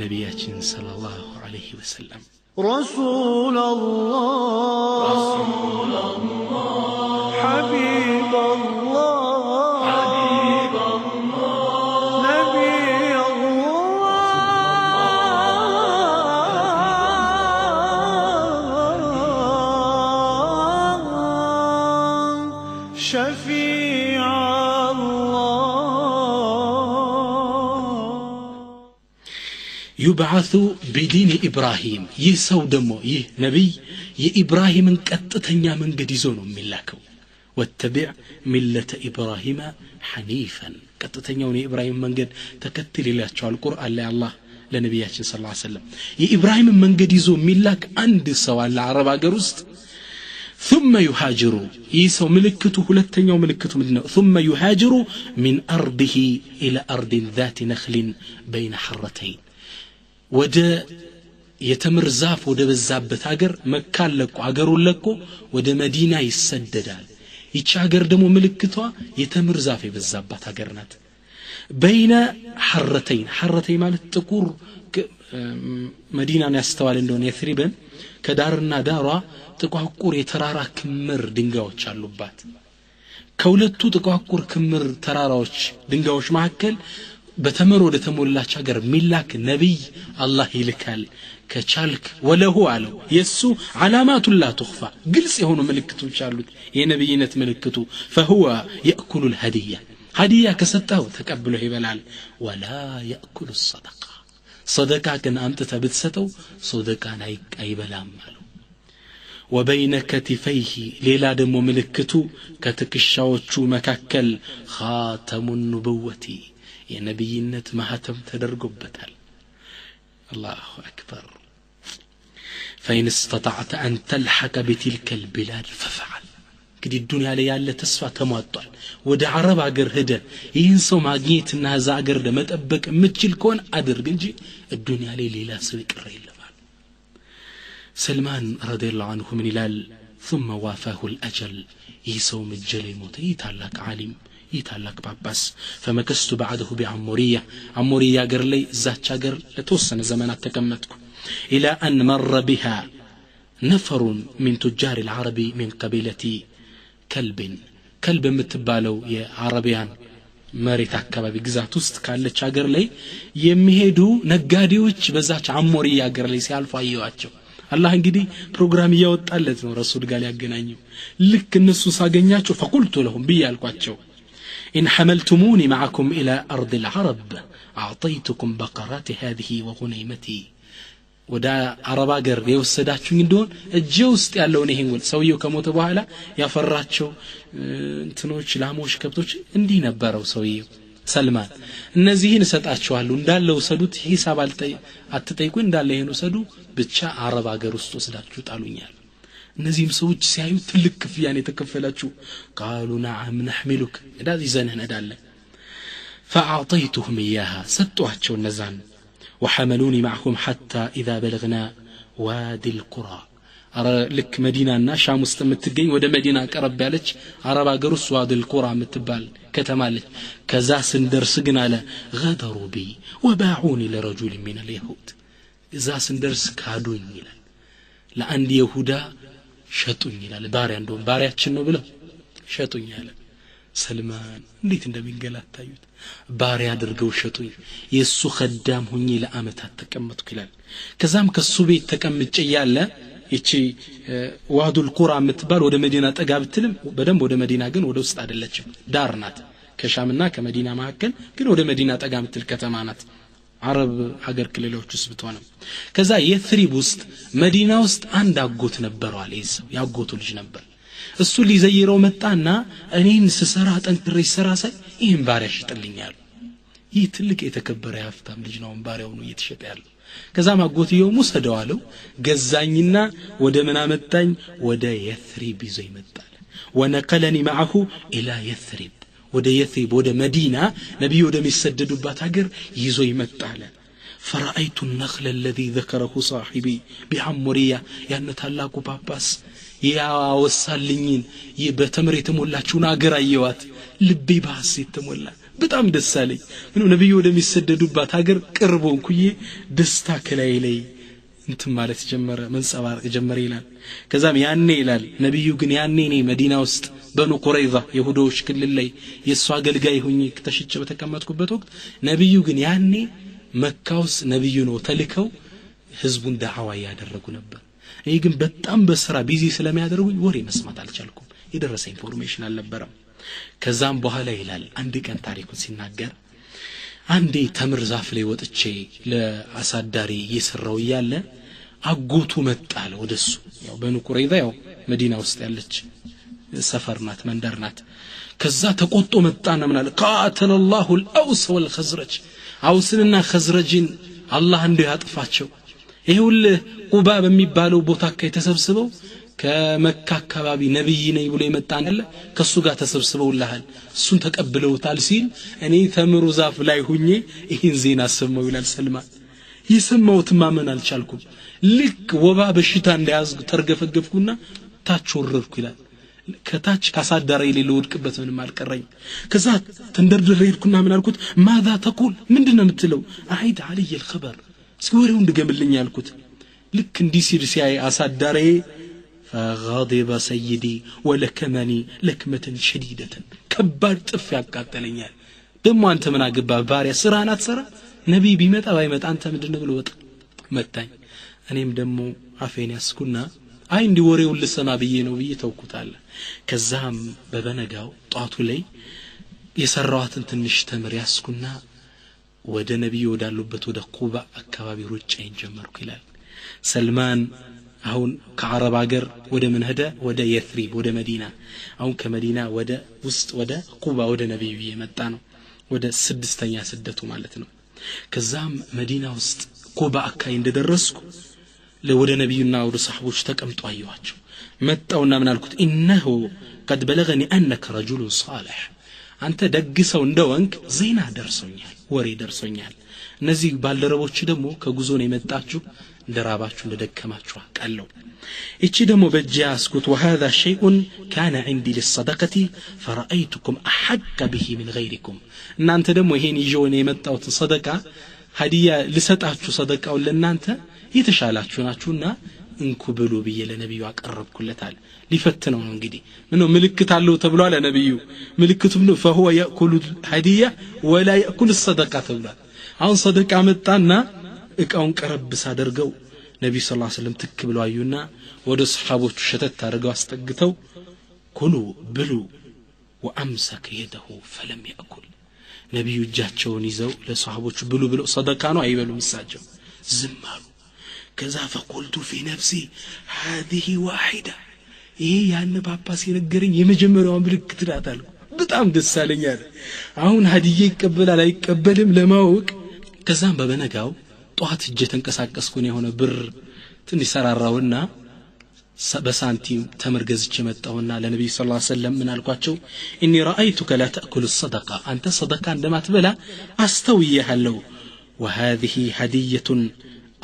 ነብያችን ሰለላሁ ዐለይሂ ወሰለም رسول الله حبيب الله نبي الله شفيع يبعث بدين إبراهيم يسو دمو نبي إبراهيم قطتኛ መንገድ ይዞ ነው የሚላከው واتبع ملة إبراهيم حنيفا قطتኛውን የኢብራሂም መንገድ ተከተል ይላቸዋል ቁርአን ላይ አላህ ለነብያችን ሰለላሁ ዐለይሂ ወሰለም የኢብራሂም መንገድ ይዞ የሚላክ አንድ ሰው አለ አረብ ሀገር ውስጥ ثم يهاجر يسو ملكته ሁለተኛው ምልክቱ ምንድነው ثم يهاجر من أرضه إلى أرض ذات نخل بين حرتين ወደ የተምር ዛፍ ወደ በዛበት ሀገር መካን ለቆ ሀገሩን ለቆ ወደ መዲና ይሰደዳል ይቺ ሀገር ደግሞ ምልክቷ የተምር ዛፍ የበዛባት ሀገር ናት በይነ ሐረተይን ማለት ጥቁር መዲናን ያስተዋል እንደሆነ የትሪበን ከዳርና ዳሯ ጥቋቁር የተራራ ክምር ድንጋዮች አሉባት ከሁለቱ ጥቋቁር ክምር ተራራዎች ድንጋዮች መካከል በተመር ወደ ተሞላች ሀገር ሚላክ ነብይ አላህ ይልካል ከቻልክ ወለሁ አለው የሱ علامات لا تخفى ግልጽ የሆኑ ምልክቶች አሉት የነብይነት ምልክቱ فهو ياكل الهديه هديه ከሰጠው ተቀብሎ ይበላል ولا ياكل الصدقه صدقه ግን አንተ ተብትሰጠው صدقه አይበላም አለው وبين كتفيه ሌላ ደግሞ ምልክቱ ከትክሻዎቹ መካከል خاتم النبوة የነብይነት ማህተም ተደርጎበታል الله اكبر فإن استطعت أن تلحق بتلك البلاد ففعل كدي الدنيا ላይ ያለ ተስፋ ተሟጧል ወደ አረብ ሀገር ሄደ ይህን ሰው ማግኘትና ዛ ሀገር ለመጠበቅ የምትችል ከሆነ አድርግ እንጂ الدنيا ላይ ሌላ ሰው ይቀር የለም سلمان رضي الله عنه من ይላል ثم وافاه الأجل يسوم الجل موت يتعلق عالم يتعلق باباس فمكست بعده بعمورية قر لي ذات شاقر لتوسن زمانات تكمتكم إلى أن مر بها نفر من تجار العرب من قبيلة كلب متبالو يا عربيان مريت አካባቢ ግዛት ውስጥ ካለች ሀገር ላይ የሚሄዱ ነጋዴዎች በዛች አሞሪያ ሀገር ላይ ሲያልፉ አየዋቸው አላህ እንግዲህ ፕሮግራም ያወጣለት ነው ረሱል ጋር ያገናኘው ልክ እነሱ ሳገኛቸው فقلت لهم بيالኳቸው إن حملتموني معكم إلى أرض العرب أعطيتكم بقرات هذه وغنيمتي ودا عرب አገር የወሰዳችሁኝ እንደሆን እጄ ውስጥ ያለው ነው ይሄን ሰውየው ከሞተ በኋላ ያፈራቸው እንትኖች ላሞች ከብቶች እንዲህ ነበረው ሰውየው ሰልማን እነዚህን ሰጣቸዋለሁ እንዳለው ሰዱት ሂሳብ አትጠይቁ እንዳለ ይሄን ወሰዱ ብቻ አረብ አገር ውስጥ ወስዳችሁ ጣሉኛል እነዚህም ሰዎች ሲያዩ ትልቅ ክፍያን የተከፈላችሁ قالوا نعم نحملك እንዳዚህ ዘነን እንዳለ فاعطيتهم اياها ሰጧቸው እነዛን وحملوني معهم حتى إذا بلغنا وادي القرى لك مدينة شام ውስጥ የምትገኝ ወደ መዲና ቀረብ ያለች አረብ አገር ውስጥ وادي القرى የምትባል ከተማለች ከዛ ስንደርስ ግን አለ غدروا بي وباعوني لرجل من اليهود እዛ ስንደርስ ካዱኝ ይላል ለአንድ ይሁዳ ሸጡኝ ይላል ባሪያ እንደውም ባሪያችን ነው ብለው ሸጡኝ አለ ሰልማን እንዴት እንደሚንገላታዩት ባሪያ አድርገው ሸጡኝ የሱ خدام ሆኜ ለአመታት ተቀመጥኩ ይላል ከዛም ከሱ ቤት ተቀምጬ ያለ እቺ ዋዱል ቁራ የምትባል ወደ መዲና ጠጋ ብትልም በደንብ ወደ መዲና ግን ወደ ውስጥ አይደለችም ዳር ናት ከሻምና ከመዲና መካከል ግን ወደ መዲና ጠጋ ምትል ከተማ ናት አረብ ሀገር ክልሎች ውስጥ ብትሆንም ከዛ የትሪብ ውስጥ መዲና ውስጥ አንድ አጎት ነበረው አለይስ ያጎቱ ልጅ ነበር እሱ ሊዘይረው መጣና እኔን ስሰራ ጠንክሬ ሰራ ሳይ ይሄን ባሪያ ሽጥልኛል ይህ ትልቅ የተከበረ ሀብታም ልጅ ነው ባሪያው ነው እየተሸጠ ያለው ከዛም አጎትየው ሙሰደው አለው ገዛኝና ወደ ምን አመጣኝ ወደ የትሪብ ይዞ ይመጣል ወነቀለኒ معه الى يثرب ወደ የትሪብ ወደ መዲና ነብዩ ወደ ሚሰደዱባት ሀገር ይዞ ይመጣል فرأيت النخل الذي ذكره صاحبي بعمرية ያን ታላቁ ጳጳስ ያ ወሳልኝን በተምር የተሞላችውን አገር አየዋት ልቤ በሐሴት ተሞላ በጣም ደስ አለኝ ምን ነብዩ ወደ ሚሰደዱባት ሀገር ቅርቦንኩዬ ደስታ ከላይ ላይ እንትን ማለት ጀመረ መንጸባረቅ ጀመረ ይላል ከዛም ያኔ ይላል ነብዩ ግን ያኔ ነኝ መዲና ውስጥ በኑ ቁረይዛ ይሁዶች ክልል ላይ የሷ አገልጋይ ሆኜ ተሽጬ በተቀመጥኩበት ወቅት ነብዩ ግን ያኔ መካውስ ነብዩ ነው ተልከው ህዝቡን ዳዕዋ ያደረጉ ነበር እኔ ግን በጣም በስራ ቢዚ ስለሚያደርጉኝ ወሬ መስማት አልቻልኩም የደረሰ ኢንፎርሜሽን አልነበረም ከዛም በኋላ ይላል አንድ ቀን ታሪኩን ሲናገር አንዴ ተምር ዛፍ ላይ ወጥቼ ለአሳዳሪ እየሰራው ያለ አጎቱ መጣለ ወደሱ ያው በኑ ቁረይዛ ያው መዲና ውስጥ ያለች ሰፈር ናት መንደር ናት ከዛ ተቆጦ መጣና ምናለ قاتل الله الاوس والخزرج አውስንና خزرجን አላህ እንዲሁ ያጥፋቸው ይሁል ቁባ በሚባለው ቦታ ከተሰብስበው ከመካ አካባቢ ነብይ ነኝ ብሎ የመጣን አለ ከሱ ጋር ተሰብስበውልሃል እሱን ተቀብለውታል ሲል እኔ ተምሩ ዛፍ ላይ ሁኜ ይህን ዜና ሰማው ይላል ሰልማን ይሰማውት ማመን አልቻልኩም ልክ ወባ በሽታ እንደያዝኩ ተርገፈገፍኩና ታች ወረድኩ ይላል ከታች ካሳዳረ ይሌ ለወድቅበት ምንም አልቀረኝ ከዛ ተንደርድሬ ሄድኩና ምን አልኩት ማذا تقول ምንድነው የምትለው አይድ علي الخبر ስወሬው እንደገምልኝ ያልኩት ልክ እንዲህ ሲል ሲያይ አሳዳረ فغضب سيدي ولكمني لكمة شديدة كبار ጥፍ ያቃጠለኛል ደሞ አንተ ምን አገባ ባሪያ ስራና ተሰራ ነብይ ቢመጣ ባይመጣ አንተ ምንድነው ብሎ ወጣ መጣኝ እኔም ደሞ አፌን ያስኩና አይ እንዲ ወሬውን ልሰማ ብዬ ነው ብዬ ተውኩታል ከዛም በበነጋው ጧቱ ላይ የሰራዋትን ትንሽ ተምር ያስኩና ወደ ነብዩ ወዳሉበት ወደ ቁባ አካባቢ ሩጫዬን ጀመርኩ ይላል ሰልማን አሁን ከአረብ ሀገር ወደ ምን ሄደ ወደ የትሪብ ወደ መዲና አሁን ከመዲና ወደ ውስጥ ወደ ቁባ ወደ ነብዩ የመጣ ነው ወደ ስድስተኛ ስደቱ ማለት ነው ከዛም መዲና ውስጥ ቁባ አካባቢ እንደደረስኩ ለወደ ነብዩና ወደ ሰሃቦች ተቀምጡ አየዋቸው መጣውና ምን አልኩት ኢነሁ قد بلغني انك رجل صالح አንተ ደግሰው እንደወንክ ዜና ደርሶኛል ወሬ ደርሶኛል እነዚህ ባልደረቦች ደግሞ ከጉዞ ነው የመጣችሁ እንደራባችሁ እንደደከማችሁ አቃለው እቺ ደግሞ በጃስኩት وهذا شيء كان عندي للصدقه فرأيتكم احق به من غيركم እናንተ ደግሞ ይሄን ይዤው ነው የመጣሁት ሰደቃ ሀዲያ ልሰጣችሁ ሰደቃው ለእናንተ የተሻላችሁ ናችሁና እንኩ ብሉ ብዬ ለነብዩ አቀረብኩለታል ሊፈትነው ነው እንግዲህ ምነው ምልክት አለው ተብሏል ለነብዩ ምልክቱም ነው فهو ياكل الهديه ولا ياكل الصدقه ተብሏል አሁን ሰደቃ መጣና እቃውን ቀረብ ሳደርገው ነብዩ ሰለላሁ ዐለይሂ ወሰለም ትክ ብለው አዩና ወደ ሰሃቦቹ ሸተት አድርገው አስጠግተው ኩሉ ብሉ وامسك يده فلم ياكل ነብዩ እጃቸውን ይዘው ለሰሃቦቹ ብሉ ብለው ሰደቃ ነው አይበሉም እሳቸው ዝም አሉ ከዛ فقلت في نفسي هذه واحده ይሄ ያን ጳጳስ የነገረኝ የመጀመሪያው ምልክት ናት አልኩ በጣም ደስ አለኝ አሁን ሀዲዬ ይቀበላል አይቀበልም ለማወቅ ከዛም በበነጋው ጧት እጄ ተንቀሳቀስኩኝ የሆነ ብር ትንሽ ሰራራውና በሳንቲም ተምር ገዝቼ መጣውና ለነብዩ ሰለላሁ ዐለይሂ ወሰለም ምን አልኳቸው اني رايتك لا تاكل الصدقه انت صدقه እንደማትበላ አስተውየሃለሁ وهذه هديه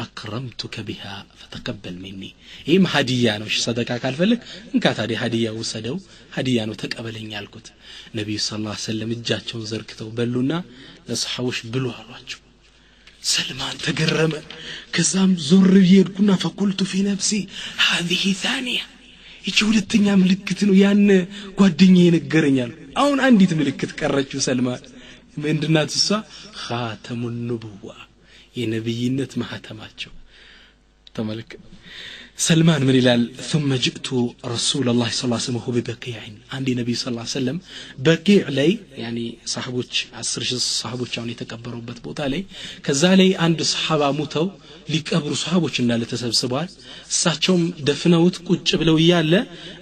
اكرمتك بها فتقبل مني ይሄም ሀዲያ ነው صدقه ካልፈልክ እንካ ታዲያ ሀዲያ ወሰደው ሀዲያ ነው ተቀበለኝ አልኩት ነብዩ ሰለላሁ ዐለይሂ ወሰለም እጃቸውን ዘርግተው በሉና ለሰሃቦች ብሉ አሏቸው سلمان تقرم كزام زور يدكنا فقلت في نفسي هذه ثانية يجول التنيا ملكتنو يان قدني ينقرنيال اون عندي تملكت كرجو سلمان من دنات السا خاتم النبوة ينبينت ما حتماتشو ተመልክ سلمان من الال ثم جئت رسول الله صلى الله عليه وسلم ببقيع عندي نبي صلى الله عليه وسلم بقيع لي يعني صحابوች 10 صحابوች አሁን የተቀበሩበት ቦታ ላይ ከዛ ላይ አንድ صحابه ሞተው ሊቀብሩ صحابوች እንዳለ ተሰብስበዋል እሳቸውም ደፍነውት ቁጭ ብለው ይያለ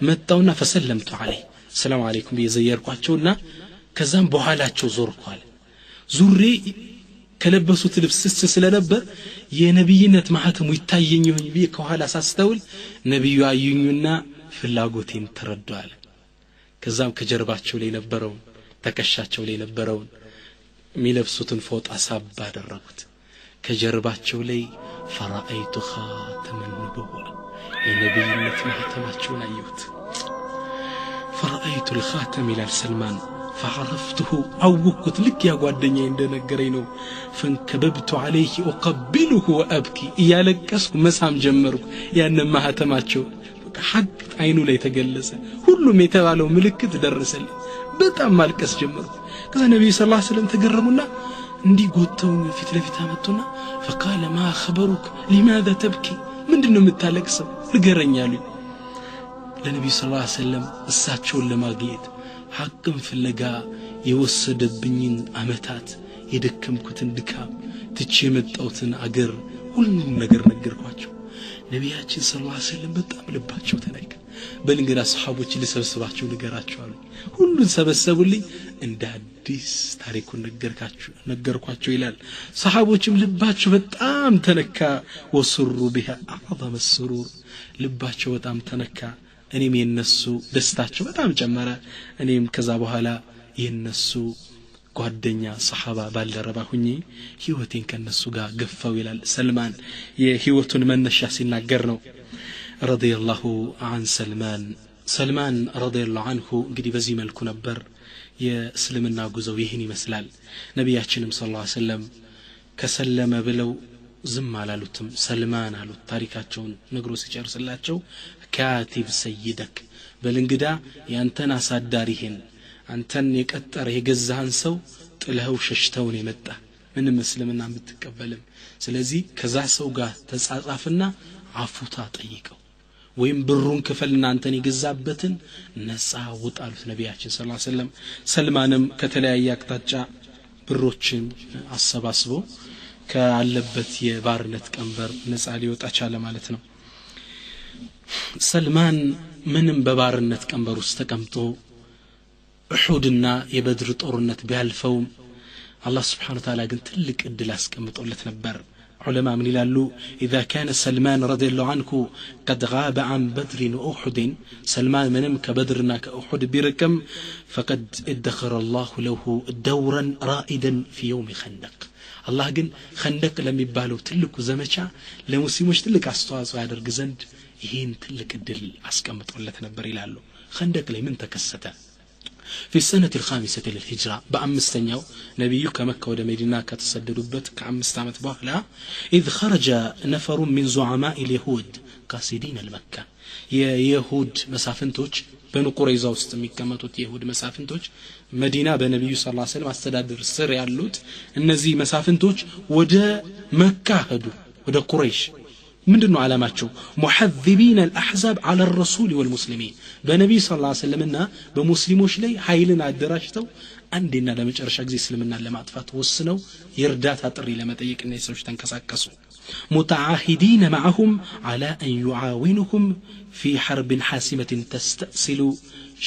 መጣውና فسلمت عليه السلام عليكم በየዘየርኳቸውና ከዛም በኋላቸው ዞርኳል ዙሪ ከለበሱት ልብስ ስለነበር የነብይነት ማህተሙ ይታየኝ ይሁን ቢይ ከኋላ ሳስተውል ነብዩ አዩኝና ፍላጎቴን ተረዳዋል ከዛም ከጀርባቸው ላይ ነበረው ተከሻቸው ላይ ነበረው ሚለብሱትን ፎጣ ሳብ አደረጉት ከጀርባቸው ላይ ፈራአይቱ ኻተመን ኑቡዋ የነብይነት ማህተማቸውን አየሁት ፈራአይቱ الخاتم الى سلمان فعرفته أوكت لك يا قدني عندنا قرينو فانكببت عليه أقبله وأبكي يا لكسك مسام جمرك يا إنما هتماتشو حق عينه لا يتجلس كل ما يتوالو ملك تدرس لي بتأم مالكس جمرك كذا النبي صلى الله عليه وسلم تقربنا ندي قوتون في تلفزيون متنا فقال ما خبرك لماذا تبكي من دون متالكس لقرني له النبي صلى الله عليه وسلم الساتشو لما جيت حقم ፍለጋ የወሰደብኝን አመታት የደከምኩትን ድካም ትቼ መጣውትን አገር ሁሉም ነገር ነገርኳቸው ነብያችን ሰለላሁ ዐለይሂ ወሰለም በጣም ልባቸው ተነካ በልንገራ ሰሃቦች ሊሰበስባቸው ነገራቸው አሉ ሁሉን ሰበሰቡልኝ እንደ አዲስ ታሪኩን ነገርኳቸው ይላል ሰሃቦችም ልባቸው በጣም ተነካ ወስሩ بها اعظم السرور ልባቸው በጣም ተነካ እኔም የነሱ ደስታቸው በጣም ጨመረ እኔም ከዛ በኋላ የነሱ ጓደኛ ሰሃባ ባልደረባ ሁኚ ህይወቴን ከነሱ ጋር ገፋው ይላል ሰልማን የህይወቱን መነሻ ሲናገር ነው ረዲየላሁ ዐን ሰልማን ረዲየላሁ ዐንሁ እንግዲህ በዚህ መልኩ ነበር የእስልምና ጉዞው ይህን ይመስላል ነብያችንም ሰለላሁ ዐለይሂ ወሰለም ከሰለመ ብለው ዝም አላሉትም ሰልማን አሉት ታሪካቸውን ነግሮ ሲጨርስላቸው ካቲብ ሰይደክ በልንግዳ ያንተን አሳዳሪህን አንተን የቀጠረ የገዛህን ሰው ጥለኸው ሸሽተውን የመጣ ምንም እስልምና የምትቀበልም ስለዚህ ከዛ ሰው ጋር ተጻጻፍና አፉታ ጠይቀው ወይም ብሩን ክፈልና አንተን የገዛበትን ነፃ ወጣሉት ነብያችን ሰለላሁ ዐለይሂ ወሰለም ሰልማንም ከተለያየ አቅጣጫ ብሮችን አሰባስቦ ካለበት የባርነት ቀንበር ነፃ ሊወጣ ቻለ ማለት ነው ሰልማን ምንም በባርነት ቀንበር ውስጥ ተቀምጦ ኡሁድና የበድር ጦርነት ቢያልፈው አላህ Subhanahu Wa Ta'ala ግን ትልቅ እድል አስቀምጦለት ነበር ዑለማ ምን ይላሉ اذا كان سلمان رضي الله عنه قد غاب عن بدر واحد سلمان منم كبدرنا كاحد بيركم فقد ادخر الله له دورا رائدا في يوم خندق الله ግን خندق ለሚባለው ትልቁ ዘመቻ ለሙስሊሞች ትልቅ አስተዋጽኦ ያደርግ ዘንድ ይሄን ትልቅ እድል አስቀምጦለት ነበር ይላሉ خندق ላይ ምን ተከሰተ في السنة الخامسة للهجرة بأمستنيو نبيو كمكة ودمدينة كتسددوبت كأمست عمت بوهلا إذ خرج نفر من زعماء اليهود قاصدين المكة يهود مسافنتوج بنو قريظة وستميكمتوت يهود مسافنتوج مدينة بنبي صلى الله عليه وسلم استدادر السر يالوت النزي مسافنتوج ودا مكة هدو ودا قريش من دون علاماتشو محذبين الأحزاب على الرسول والمسلمين بنبي صلى الله عليه وسلم بمسلموش لي حيلنا الدراشتو عندنا لما جرش أجزي سلمنا لما أطفات وصنو يردات هطري لما تيك الناس وش تنكساكسو متعاهدين معهم على أن يعاونهم في حرب حاسمة تستأصل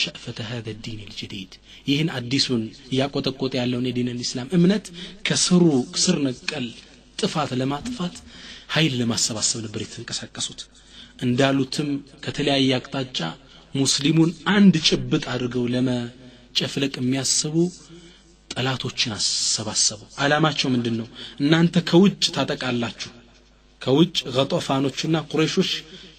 شأفة هذا الدين الجديد يهن أديسون ياقوت القوت يعلون دين الإسلام امنت كسرنا كال طفات لما طفات ኃይል ለማሰባሰብ ነበር የተንቀሳቀሱት እንዳሉትም ከተለያየ አቅጣጫ ሙስሊሙን አንድ ጭብጥ አድርገው ለመጨፍለቅ የሚያስቡ ጠላቶችን አሰባሰቡ አላማቸው ምንድነው እናንተ ከውጭ ታጠቃላችሁ ከውጭ ገጦፋኖችና ቁረይሾች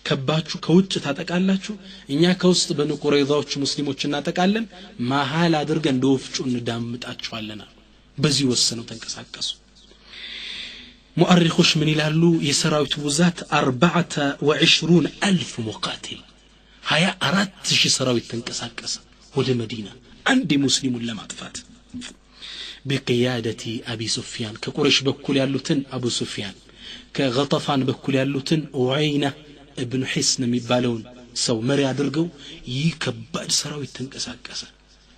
ከባችሁ ከውጭ ታጠቃላችሁ እኛ ከውስጥ በኑ ቁረይዛዎች ሙስሊሞች እናጠቃለን ማሃል አድርገን እንደወፍጩ እንዳምጣቸዋለና በዚህ ወሰነው ተንቀሳቀሱ مؤرخوش من يلالو يسراويت وزات 24,000 مقاتل هيا أرات شي سراويت تنكساكس ود مدينة عندي مسلم لما طفات بقيادة أبي سفيان كقريش بكل يالوتن أبو سفيان ከገጠፋን በኩል ያሉትን ኡዓይና ኢብኑ ሒስን የሚባለውን ሰው መሪ አድርገው ይህ ከባድ ሰራዊት ተንቀሳቀሰ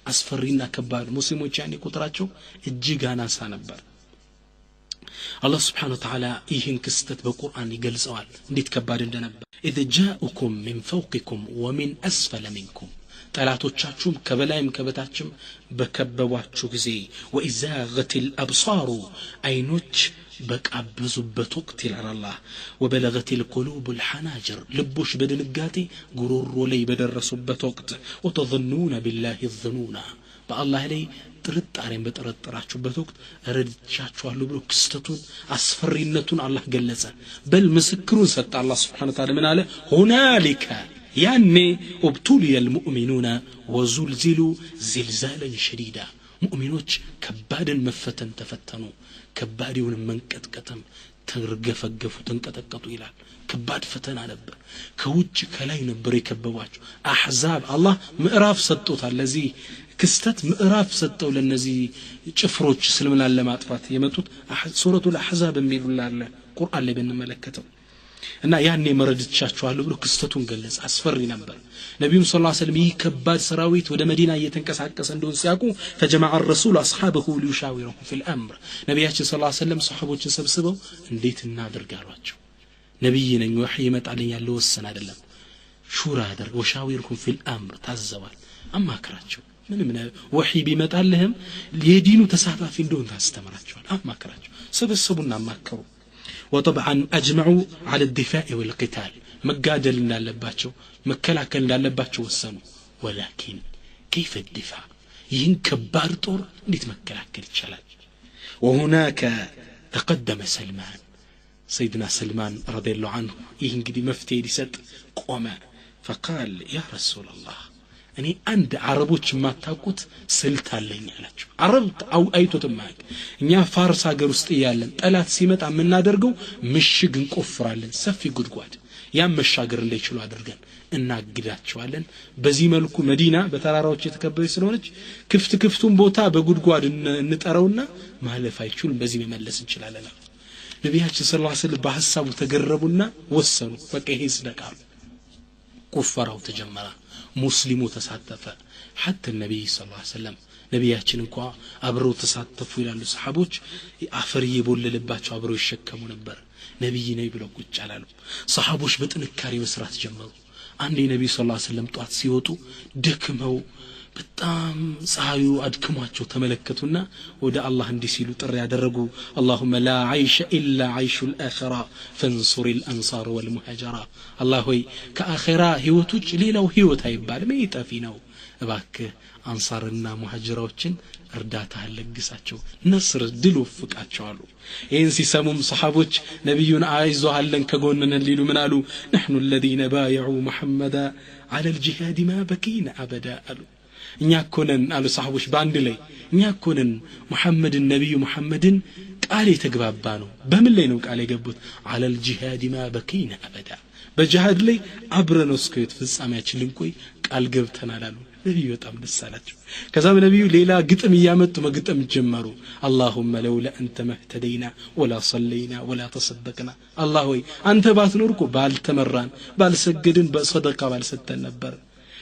አስፈሪና ከባድ ሙስሊሞች ያኔ ቁጥራቸው እጅግ አናሳ ነበር الله سبحانه وتعالى ይህን ክስተት በቁርአን ይገልጸዋል እንዴት ከባድ እንደነበር إذ جاءكم من فوقكم ومن أسفل منكم ጠላቶቻችሁም ከበላይም ከበታችም በከበቧችሁ ጊዜ وإزاغت الأبصار አይኖች በቃበዙበት ወቅት ይላል አላህ وبلغت القلوب الحناجر ልቦች በድንጋጤ ጉሮሮ ላይ በደረሱበት ወቅት وتظنون بالله الظنون በአላህ ላይ ጥርጣሬን በተጠራጠራችሁበት ወቅት ረድቻችኋለሁ ብሎ ክስተቱን አስፈሪነቱን አላህ ገለጸ በል ምስክሩን ሰጠ አላህ Subhanahu Wa Ta'ala ምን አለ هنالك ያኔ ابتلي المؤمنون وزلزلوا زلزالا شديدا ሙእሚኖች ከባድን መፈተን ተፈተኑ ከባድውን መንቀጥቀጥም ተርገፈገፉ ተንቀጠቀጡ ይላል ከባድ ፈተና ነበር ከውጭ ከላይ ነበር የከበቧቸው አህዛብ አላህ ምዕራፍ ሰጥቶታል ለዚህ ክስተት ምዕራፍ ሰጠው ለነዚህ ጭፍሮች እስልምናን ለማጥፋት የመጡት ሱረቱል አህዛብ የሚሉላለ ቁርአን ላይ ብንመለከተው እና ያኔ መረድቻችኋለሁ ብሎ ክስተቱን ገለጸ አስፈሪ ነበር ነብዩ ሰለላሁ ዐለይሂ ወሰለም ይከባድ ሰራዊት ወደ መዲና እየተንቀሳቀሰ እንደሆነ ሲያቁ فجمع الرسول اصحابه ليشاورهم في الامر ነብያችን ሰለላሁ ዐለይሂ ወሰለም ሱሐቦችን ሰብስበው እንዴት እናደርጋሏቸው ነብይ ነኝ ወህይ ይመጣልኝ ያለው ወሰን አይደለም ሹራ አደረገ وشاورهم في الامر ታዘዋል አማከራቸው ምንም ወህይ ቢመጣልህም የዲኑ ተሳታፊ እንደሆነ ታስተምራቸዋል አማከራቸው ሰበሰቡና አማከሩ وطبعا اجمعوا على الدفاع والقتال مقادل እንዳለባቸው መከላከል እንዳለባቸው ወሰኑ ولكن كيف الدفاع ይህን ከባድ ጦር እንዴት መከላከል ይችላል وهناك تقدم سلمان سيدنا سلمان رضي الله عنه ይህ እንግዲህ መፍትሄ ሊሰጥ ቆመ فقال يا رسول الله እኔ አንድ አረቦች ማታቁት ስልት አለኝ አላችሁ አረብ አይቶት ማቅ እኛ ፋርስ ሀገር ውስጥ ያለን ጠላት ሲመጣ ምናደርገው ምሽግ እንቆፍራለን ሰፊ ጉድጓድ ያን መሻገር እንዳይችሉ አድርገን እናግዳቸዋለን በዚህ መልኩ መዲና በተራራዎች የተከበበች ስለሆነች ክፍቱን ቦታ በጉድጓድ እንጠራውና ማለፍ አይችሉም በዚህ መመለስ እንችላለን ነብያችን ሰለላሁ ዐለይሂ ወሰለም በሐሳቡ ተገረቡና ወሰኑ በቃ ይሄ ስደቃው ቁፈራው ተጀመረ ሙስሊሙ ተሳተፈ حتى النبي صلى الله عليه وسلم ነብያችን እንኳን አብረው ተሳተፉ ይላሉ ሰሃቦች አፈር ይቦልልባቸው አብረው ይሸከሙ ነበር ነብይ ነይ ብለው ቁጭ አላሉ ሰሃቦች በጥንካሬ መስራት ጀመሩ አንዴ ነብይ ሰለላሁ ዐለይሂ ወሰለም ጧት ሲወጡ ደክመው በጣም ፀሐዩ አድክሟቸው ተመለከቱና ወደ አላህ እንዲሲሉ ጥሪ ያደረጉ اللهم لا عيش الا عيش الاخره فانصر الانصار والمهاجرة الله ሆይ ከአኺራ ህይወቶች ሌላው ህይወት አይባልም ይጠፊ ነው እባክህ አንሳርና ሙሃጅራዎችን እርዳታ ለግሳቸው ነስር ድል ወፍቃቸው አሉ ይህን ሲሰሙም ሰሃቦች ነብዩን አይዞሃለን ከጎንነን ሊሉ ምን አሉ نحن الذين بايعوا محمدا على الجهاد ما بكينا ابدا አሉ እኛ ኮነን አሉ ሰሃቦች ባንድ ላይ እኛ ኮነን ሙሐመድን ነብዩ ሙሐመድን ቃል የተግባባ ነው በምን ላይ ነው ቃል የገቡት على الجهاد ما بكينا ابدا በጂሃድ ላይ አብረን እስከ ፍጻሜያችን ልንቆይ ቃል ገብተናል አሉ ነብዩ በጣም ደስ አላቸው ከዛም ነብዩ ሌላ ግጥም ያመጡ መግጠም ጀመሩ اللهم لولا انت مهتدينا ولا صلينا ولا تصدقنا الله ሆይ አንተ ባትኖርኩ ባልተመራን ባልሰገድን በሰደቃ ባልሰጠን ነበር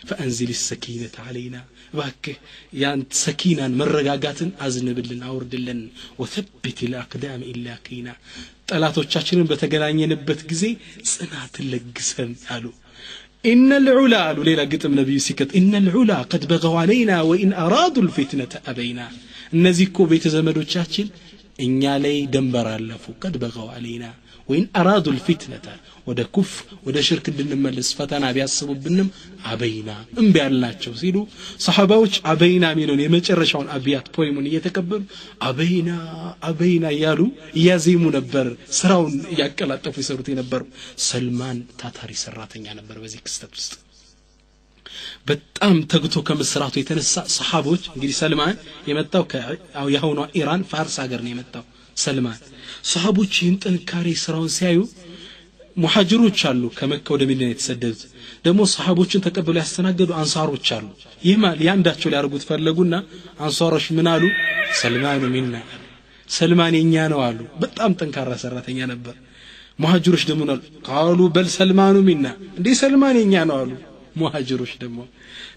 فانزل السكينه علينا باكه ያን ሰኪናን መረጋጋትን አዝንብልን አውርድልን وثبت الاقدام الا كينا ጠላቶቻችንን በተገናኘንበት ጊዜ ጽናት ለግሰን አሉ ان العلا قالوا ليلا قتم نبي سكت ان العلا قد بغوا علينا وان ارادوا الفتنه ابينا እነዚህ እኮ ቤተ ዘመዶቻችን እኛ ላይ ደንበር አለፉ قد بغوا علينا وان ارادوا الفتنه ወደ ኩፍ ወደ ሽርክ እንድንመለስ ፈተና ቢያስቡብንም አበይና እንቢ ያልናቸው ሲሉ ሰሃባዎች አበይና ሚሉን የመጨረሻውን አብያት ፖይሙን እየተቀበሉ አበይና ያሉ ያዜሙ ነበር ስራውን ያቀላጠፉ ይሰሩት የነበሩ ሰልማን ታታሪ ሰራተኛ ነበር በዚህ ክስተት ውስጥ በጣም ተግቶ ከመስራቱ የተነሳ ሰሃቦች እንግዲህ ሰልማን የመጣው ከያሁኗ ኢራን ፋርስ ሀገር ነው የመጣው ሰልማን ሰሃቦች ይህን ጥንካሬ ስራውን ሲያዩ ሙሃጅሮች አሉ ከመካ ወደ መዲና የተሰደዱት ደግሞ ሰሃቦችን ተቀበሉ ያስተናገዱ አንሳሮች አሉ ይህማል ያንዳቸው ሊያርጉት ፈለጉና አንሳሮች ምን አሉ ሰልማን ሚና ሰልማን የኛ ነው አሉ በጣም ጠንካራ ሰራተኛ ነበር ሙሃጅሮች ደግሞ قالوا بل سلمان منا እንዴ ሰልማን የኛ ነው አሉ ሙሃጅሮች ደግሞ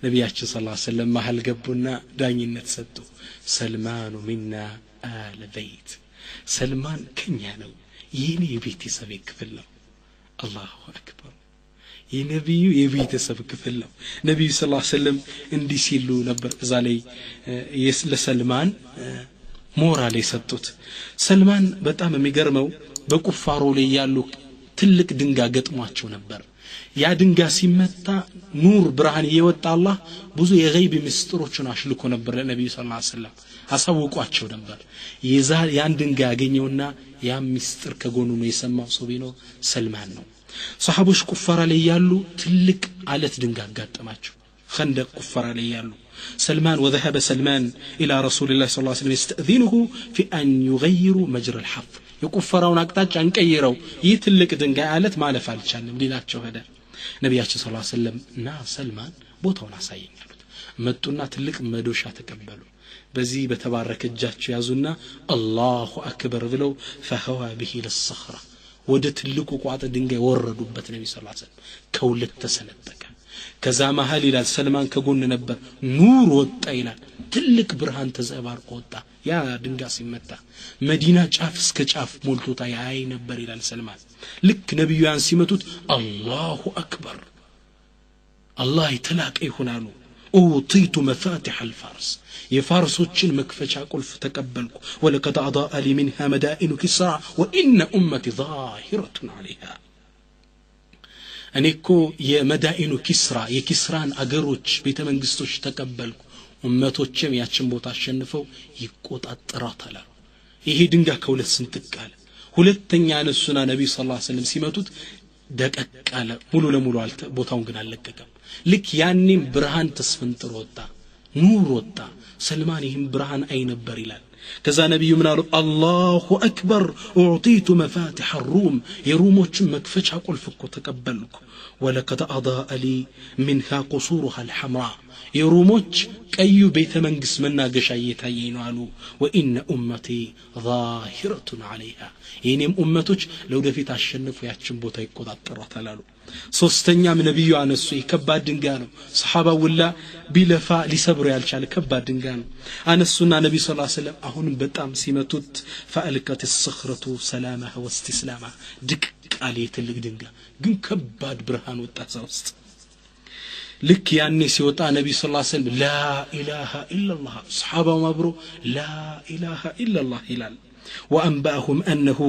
ነብያችን ሰለላሁ ዐለይሂ ወሰለም መሃል ገቡና ዳኝነት ሰጡ ሰልማን منا آل بيت ሰልማን ከኛ ነው የኔ ቤተሰብ ክፍል ነው አላሁ አክበር የነብዩ የቤተሰብ ክፍል ነው ነብዩ ሰለላሁ ዐለይሂ ወሰለም እንዲህ ሲሉ ነበር እዛ ላይ ለሰልማን ሞራል የሰጡት ሰልማን በጣም የሚገርመው በቁፋሮ ላይ ያሉ ትልቅ ድንጋይ ገጥሟቸው ነበር ያ ድንጋይ ሲመታ ኑር ብርሃን እየወጣ አላህ ብዙ የገይብ ምስጥሮችን አሽልኮ ነበር ለነብዩ ሰለላሁ ዐለይሂ ወሰለም አሳውቋቸው ነበር ያን ድንጋይ ያገኘውና ያ ምስጥር ከጎኑ ነው የሰማው ሰው ቢኖር ሰልማን ነው ሰሃቦች ቁፋራ ላይ ያሉ ትልቅ አለት ድንጋይ አጋጠማቸው خندق ቁፋራ ላይ ያሉ سلمان وذهب سلمان إلى رسول الله صلى الله عليه وسلم يستأذنه في أن يغيروا مجرى الحفر يكفرون أقطاع أنكيروا يتلك دنجا آلت ما لفعل شان مدينات هذا نبي صلى الله عليه وسلم نا سلمان بوتونا سايين متونا تلك مدوشة تقبلوا بزي بتبارك الجاتش يازونا الله أكبر ذلو فهوى به للصخرة ودت لكو قاعدة دنجا وردوا بت النبي صلى الله عليه وسلم كولت تسندك كذا ما هل إلى سلمان كقول نبر نور وطيلا تلك برهان تزعبار قوتا يا دنجاسي متى مدينة شاف سكشاف مولتوتا يا عين نبر إلى سلمان لك نبي يان سيمتوت الله أكبر الله يتلاك إيه هنانو أوطيت مفاتح الفارس يفارسوتشن مكفشا قل فتقبلك ولقد أضاء لي منها مدائن كسرى وإن أمتي ظاهرة عليها أنيكو يمدائن كسرى يكسران أجروج بيت منجستوش تقبلك أمتوتشم ياتشم بوتا شنفو يقوت أطراتلا يهي دنجا كولت سنتقال ሁለተኛ ነሱና ነብይ ሰለላሁ ዐለይሂ ወሰለም ሲመቱት ደቀቀለ ሙሉ ለሙሉ ቦታውን ግን አለቀቀም ልክ ያኔም ብርሃን ተስፈንጥሮ ወጣ ኑር ወጣ ሰልማን ይህም ብርሃን አይ ነበር ይላል ከዛ ነብዩ ምን አሉ አላሁ አክበር اعطيت مفاتيح الروم የሮሞችን መክፈቻ ቁልፍ እኮ ተቀበልኩ ولقد اضاء لي منها قصورها الحمراء የሮሞች ቀዩ ቤተ መንግስት መናገሻ እየታየኝ ነው አሉ وان امتي ظاهرة عليها የኔም ኡመቶች ለወደፊት አሸንፉ ያችን ቦታ ይቆጣጠራታል አሉ ሶስተኛም ነብዩ አነሱ የከባድ ድንጋይ ነው ሰሃባው ወላ ቢለፋ ሊሰብሩ ያልቻለ ከባድ ድንጋይ ነው አነሱና ነብዩ ሰለላሁ ዐለይሂ ወሰለም አሁንም በጣም ሲመቱት فالقت الصخرة سلامها واستسلامها ድቅቃል የትልቅ ድንጋይ ግን ከባድ ብርሃን ወጣ ውስጥ ልክ ያኔ ሲወጣ ነብዩ ሰለላሁ ዐለይሂ ወሰለም ላ ኢላሃ ኢላላህ ሰሃባው ማብሮ ላ ኢላሃ ኢላላህ ይላል وأنبأهم أنه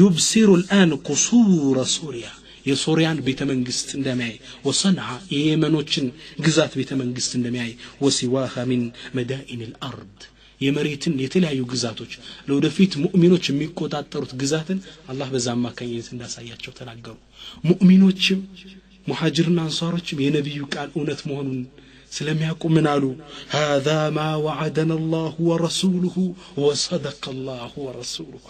يبصر الآن قصور سوريا የሶሪያን ቤተ መንግስት እንደማይ ወሰንዓ የየመኖችን ግዛት ቤተ መንግስት እንደማይ ወሲዋሃ من مدائن الأرض የመሬትን የተለያዩ ግዛቶች ለወደፊት ሙእሚኖች የሚቆጣጠሩት ግዛትን አላህ በዛማ ከኝት እንዳሳያቸው ተናገሩ ሙእሚኖችም ሙሃጅርና አንሳሮችም የነብዩ ቃል እውነት መሆኑን ስለሚያውቁ ምን አሉ هذا ما وعدنا الله ورسوله وصدق الله ورسوله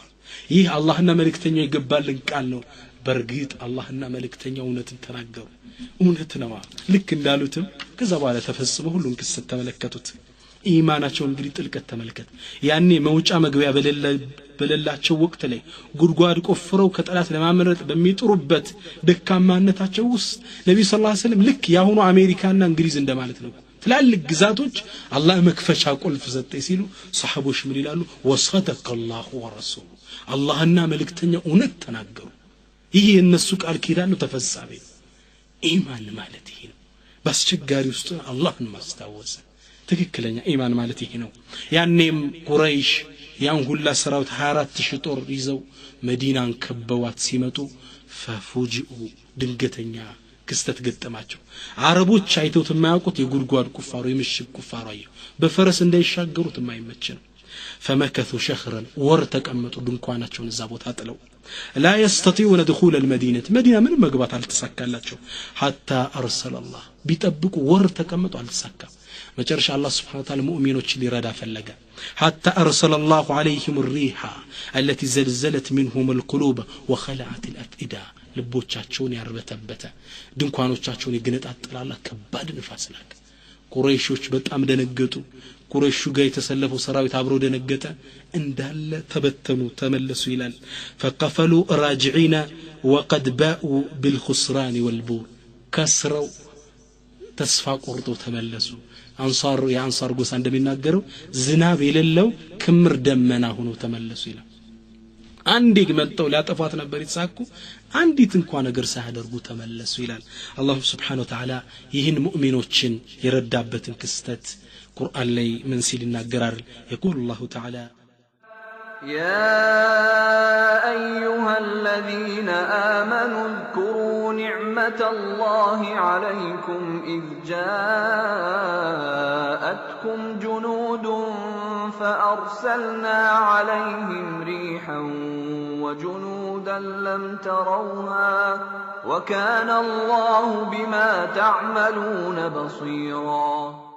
ይህ አላህና መልእክተኛው ይገባልን ቃል ነው በርግጥ አላህና መልእክተኛው እውነትን ተናገሩ እውነት ነው ልክ እንዳሉትም ከዛ በኋላ ተፈጽሞ ሁሉን ክስተት ተመለከቱት ኢማናቸው እንግዲህ ጥልቀት ተመልከት ያኔ መውጫ መግቢያ በሌላቸው ወቅት ላይ ጉድጓድ ቆፍረው ከጠላት ለማመረጥ በሚጥሩበት ደካማነታቸው ውስጥ ነብዩ ሰለላሁ ዐለይሂ ወሰለም ልክ ያሁኑ አሜሪካና እንግሊዝ እንደማለት ነው ትላልቅ ግዛቶች አላህ መክፈቻ ቁልፍ ሰጠኝ ሲሉ ሰሃቦች ምን ይላሉ ወሰደቀ الله ورسوله አላህና መልእክተኛው እውነት ተናገሩ ይሄ የነሱ ቃል ኪዳን ተፈጻሚ ኢማን ማለት ይሄ ነው በአስቸጋሪ ውስጥ አላህን ማስታወስ ትክክለኛ ኢማን ማለት ይሄ ነው ያኔም ቁረይሽ ያን ሁላ ሰራዊት 24000 ጦር ይዘው መዲናን ከበዋት ሲመጡ ፈፉጂኡ ድንገተኛ ክስተት ገጠማቸው አረቦች አይተውት የማያውቁት የጉድጓድ ቁፋሮ የምሽግ ቁፋሮ አየው በፈረስ እንዳይሻገሩት የማይመች ነው فمكثوا شهرا ورتقمطوا ድንኳናቸውን እዛ ቦታ ጥለው لا يستطيعون دخول المدينة مدينة من مغبات አልተሳካላቸው حتى ارسل الله ቢጠብቁ ወርተቀመጡ አልተሳካ መጨረሻ አላህ Subhanahu Wa Ta'ala ሙእሚኖችን ሊረዳ ፈለገ حتى ارسل الله عليهم الريح التي زلزلت منهم القلوب وخلعت الافئده ልቦቻቸውን ያርበተበተ ድንኳኖቻቸውን ይገነጣጥላላ ከባድ ንፋስ ላከ ቁረይሾች በጣም ደነገጡ ቁረይሹ ጋር የተሰለፈው ሰራዊት አብሮ ደነገጠ እንዳለ ተበተኑ ተመለሱ ይላል فقفلوا راجعين وقد باءوا بالخسران والبور كسروا ተስፋ ቆርጠው ተመለሱ የአንሳር ጎሳ እንደሚናገረው ዝናብ የሌለው ክምር ደመና ሆኖ ተመለሱ ይላል አንዴ መጣው ሊያጠፋት ነበር ይሳኩ አንዲት እንኳን ነገር ሳያደርጉ ተመለሱ ይላል አላህ Subhanahu Wa Ta'ala ይህን ሙእሚኖችን የረዳበትን ክስተት ቁርአን ላይ ምን ሲል ይናገራል يقول الله تعالى يا أيها الذين آمنوا اذكروا نعمة الله عليكم إذ جاءتكم جنود فأرسلنا عليهم ريحا وجنودا لم تروها وكان الله بما تعملون بصيرا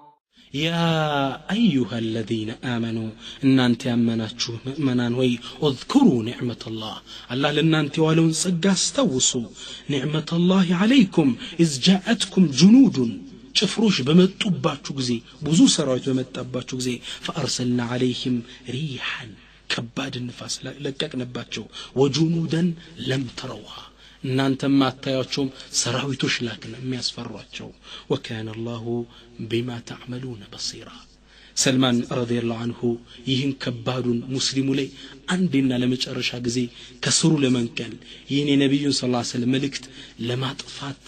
يا أيها الذين آمنوا إن أنت أمناتشو مؤمنان وي اذكروا نعمة الله الله لأن أنت ولون سقاستوسوا نعمة الله عليكم إذ جاءتكم جنود شفروش بمتطباتشو غزي بزو سراويت بمتطباتشو غزي فأرسلنا عليهم ريحا كباد النفاس لققنباتشو وجنودا لم تروها እናንተም አታያቸውም ሰራዊቶች ላክን የሚያስፈሯቸው وكان الله بما تعملون بصيرا ሰልማን ረዲየላሁ ዐንሁ ይህን ከባዱን ሙስሊሙ ላይ አንዴና ለመጨረሻ ጊዜ ከስሩ ለመንቀል ይህን የነብዩን ሰለላሁ ዐለይሂ ወሰለም መልእክት ለማጥፋት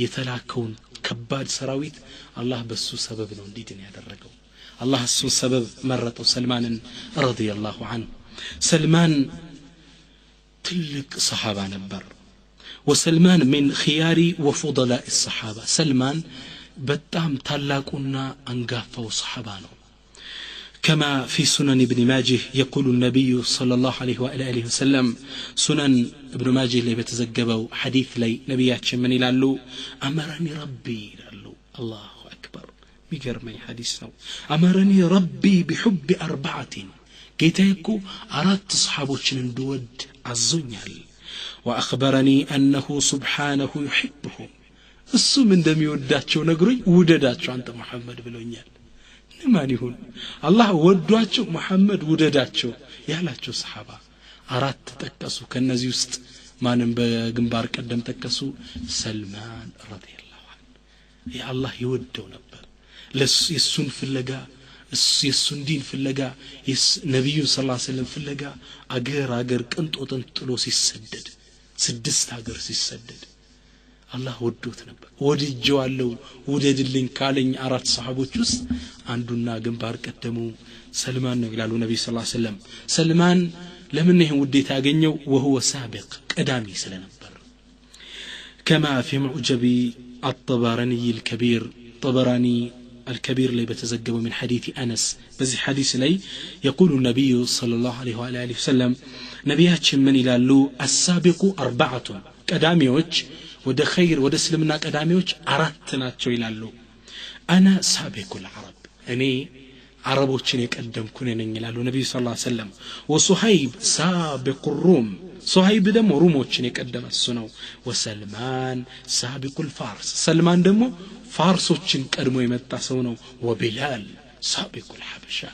የተላከውን ከባድ ሰራዊት አላህ በሱ ሰበብ ነው እንዲድን ያደረገው አላህ እሱ ሰበብ መረጠው ሰልማንን ረዲየላሁ ዐንሁ ሰልማን ትልቅ ሰሃባ ነበር وسلمان من خيار وفضلاء الصحابة سلمان بتام تلاقنا أنقافه صحابانه كما في سنن ابن ماجه يقول النبي صلى الله عليه وآله وسلم سنن ابن ماجه اللي بتزجبوا حديث لي نبيات من يلالو أمرني ربي يلالو الله أكبر بيقرمي حديثنا أمرني ربي بحب أربعة كيتايكو أردت صحابوش ندود عزونيال وأخبرني أنه سبحانه يحبهم السو من دم يوداتشو نقري ودداتشو أنت محمد بلونيال نمان يهون الله ودواتشو محمد ودداتشو يالاتشو صحابة أرات تكسو كالنزي يست ما ننبى جنبار قدم تكسو سلمان رضي الله عنه يا الله يودو نبر يسون في اللقاء يسون دين في اللقاء نبي صلى الله عليه وسلم في اللقاء أجر كنت أتنطلو سيسدد سدست هاجر سيسدد الله ودوت نبر ودجوالو وددلين كالين أرات صحابوች ውስጥ አንዱና ግንባር ቀደሙ ሰልማን ነው ይላሉ ነብዩ ሰለላሁ ዐለይሂ ወሰለም ሰልማን ለምን ይሄን ውዴታ ያገኘው وهو سابق ቀዳሚ ስለነበር كما في معجب الطبراني الكبير طبراني الكبير اللي بتزجبه من حديث أنس بزي حديث لي يقول النبي صلى الله عليه وآله وسلم نبياتش من إلالو السابق أربعة قداميوش وده خير وده سلمنا قداميوش أردتناتشو إلالو أنا سابق العرب أني عربوشني قدم كنين إلالو نبي صلى الله عليه وسلم وصهيب سابق الروم صهيب دم روموشني قدم السنو وسلمان سابق الفارس سلمان دمو فارسوچن ቀድሞ የመጣ ሰው ነው وبلال سابق الحبشه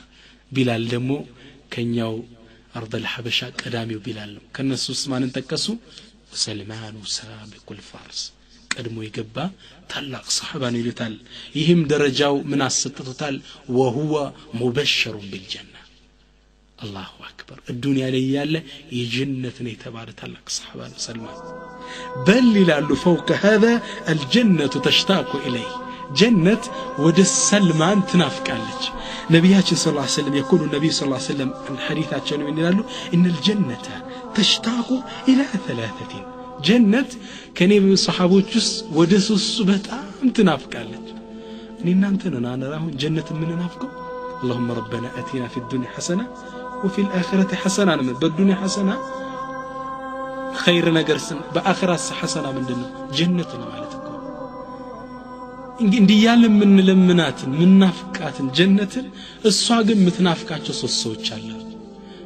بلال ደግሞ ከኛው ارض الحبشه ቀዳሚው بلال ነው ከነሱስ ማንን ተከሱ سلمان سابق الفارس ቀድሞ የገባ ታላቅ صحابه ነው ይሉታል ይህም ደረጃው ምን አሰጥቶታል وهو مبشر بالجنه الله اكبر الدنيا ላይ ያለ የጀነት ነው የተባለ ታላቅ صحابه ነው سلمان بل ይላሉ فوق هذا الجنه تشتاق اليه جنة ود سلمان تنافقالج نبياتنا صلى الله عليه وسلم يقول النبي صلى الله عليه وسلم عن حديثاتنا من يقول إن الجنة تشتاق إلى ثلاثة جنة كان من صحابه جس ودسوس بتام تنافقالج إن أنتنا أنا راهم جنة من نافقه اللهم ربنا أتينا في الدنيا حسنة وفي الآخرة حسنة من بالدنيا حسنة خير نجرسن بآخرة حسنة من دنيا جنتنا مالتكم እንዲህ ያለ ምን ለምናትን ምን ናፍቃትን ጀነትን እሷ ግን ምትናፍቃቸው ሶስት ሰዎች አሉ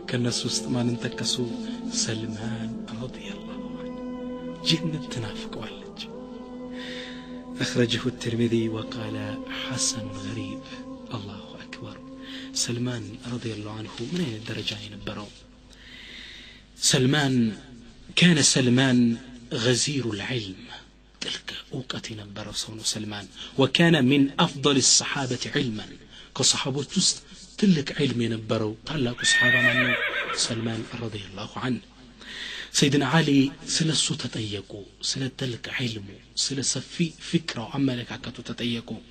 ከነሱ ውስጥ ማንን ተከሱ ሰልማን ረዲየላሁ ዐንሁ ጀነት ትናፍቀዋለች أخرجه الترمذي وقال حسن غريب. الله أكبر. سلمان رضي الله عنه من أين الدرجة ينبره؟ سلمان كان سلمان غزير العلم، تلك أوقات ينبره صونه سلمان، وكان من أفضل الصحابة علما، كصحابة جست تلك علم ينبره تعلق صحابة منه سلمان رضي الله عنه. سيدنا علي سلسو تتأيقوا سل تلك علمه سل سفي فكرة عما لك عكتو تتأيقوا.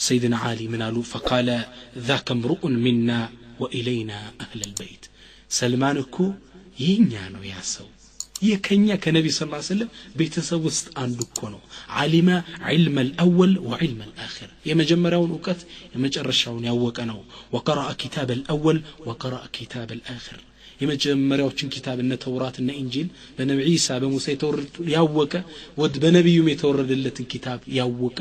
سيدنا علي منالو فقال ذاك امرؤ منا وإلينا أهل البيت. سلمانكو ينيانو ياسو يكنيا كنبي صلى الله عليه وسلم بيتسو وسط عندكونو علم علم الأول وعلم الآخر يمجمرون وقت يمجرشون يوقنو وقرأ كتاب الأول وقرأ كتاب الآخر የመጀመሪያዎችን ኪታብ እነ ተውራት እና ኢንጂል በነብዩ ኢሳ በሙሳ የተወረዱ ያወቀ ወድ በነብዩም የተወረደለትን ኪታብ ያወቀ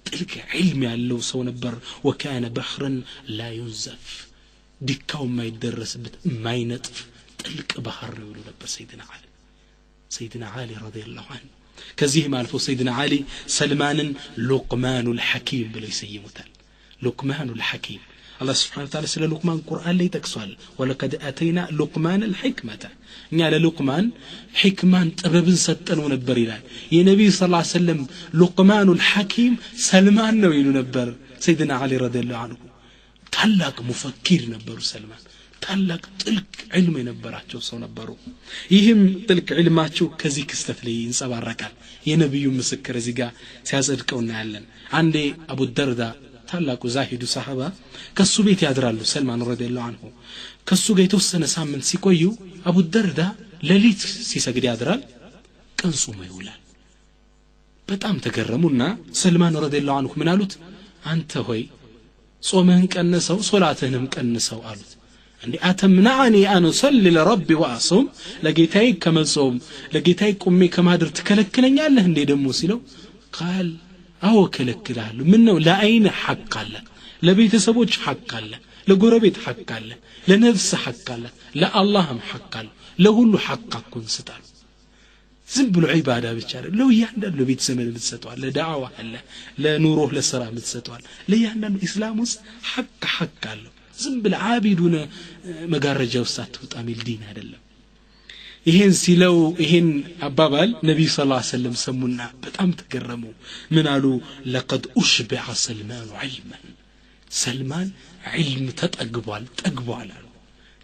ጥልቅ ዒልም ያለው ሰው ነበር። وكان بحرا لا ينزف ዲካው የማይደረስበት የማይነጥፍ ጥልቅ ባህር ነው ይሉ ነበር سيدنا علي رضي الله عنه። ከዚህም አልፎ سيدنا علي سلمانን لقمان الحكيم ብለው ይሰይሙታል። لقمان الحكيم الله سبحانه وتعالى سلا لقمان قرآن لي تكسوال ولقد أتينا لقمان الحكمة يعني لقمان حكمان طببن سطنو نبر ይላል። የነብዩ ሰለላሁ ዐለይሂ ወሰለም لقمان الحكيم سلمان ነው ይሉ ነበር። سيدنا علي رضي الله عنه ታላቅ ሙፈኪር ነበሩ። ሰልማን ታላቅ ጥልቅ ዒልም የነበራቸው ሰው ነበሩ። ይህም ጥልቅ ዒልማቸው ከዚህ ክስተት ላይ ይንጸባረቃል። የነብዩ ምስክር እዚህ ጋር ሲያጸድቀው እናያለን። አንዴ አቡ ደርዳ ታላቁ ዛሂዱ ሰሃባ ከሱ ቤት ያድራሉ። ሰልማን ረዲየላሁ ዐንሁ ከሱ ጋር የተወሰነ ሳምንት ሲቆዩ አቡ ደርዳ ሌሊት ሲሰግድ ያድራል፣ ቀን ጾሞ ይውላል። በጣም ተገረሙና ሰልማን ረዲየላሁ ዐንሁ ምን አሉት? አንተ ሆይ ጾምህን ቀንሰው ሶላትህንም ቀንሰው አሉት። እንዴ አተምናኒ አን ኡሰሊ ለረቢ ወአሱም ለጌታዬ ከመጾም ለጌታዬ ቁሜ ከማድር ትከለክለኛለህ እንዴ ደሞ ሲለው ቃል አዎ ከለክላለሁ። ምን ነው? ለአይን ሐቅ አለ፣ ለቤተሰቦች ሐቅ አለ፣ ለጎረቤት ሐቅ አለ፣ ለነፍስ ሐቅ አለ፣ ለአላህም ሐቅ አለ። ለሁሉ ሐቅ አኩን ስጣል። ዝም ብሎ ዒባዳ ብቻ አይደለም። ለእያንዳንዱ ቤተሰብ የምትሰጠዋል፣ ለዳዕዋ አለ፣ ለኑሮህ ለሥራ የምትሰጠዋል። ለእያንዳንዱ ኢስላም ውስጥ ሐቅ አለው። ዝም ብለ ዓቢዱን መጋረጃ ውስጥ አትወጣ ሚል ዲን አይደለም። ይሄን ሲለው ይሄን አባባል ነብዩ ሰለላሁ ዐለይሂ ወሰለም ሰሙና በጣም ተገረሙ። ምን አሉ? لقد اشبع سلمان علما سلمان علم ተጠግቧል አሉ።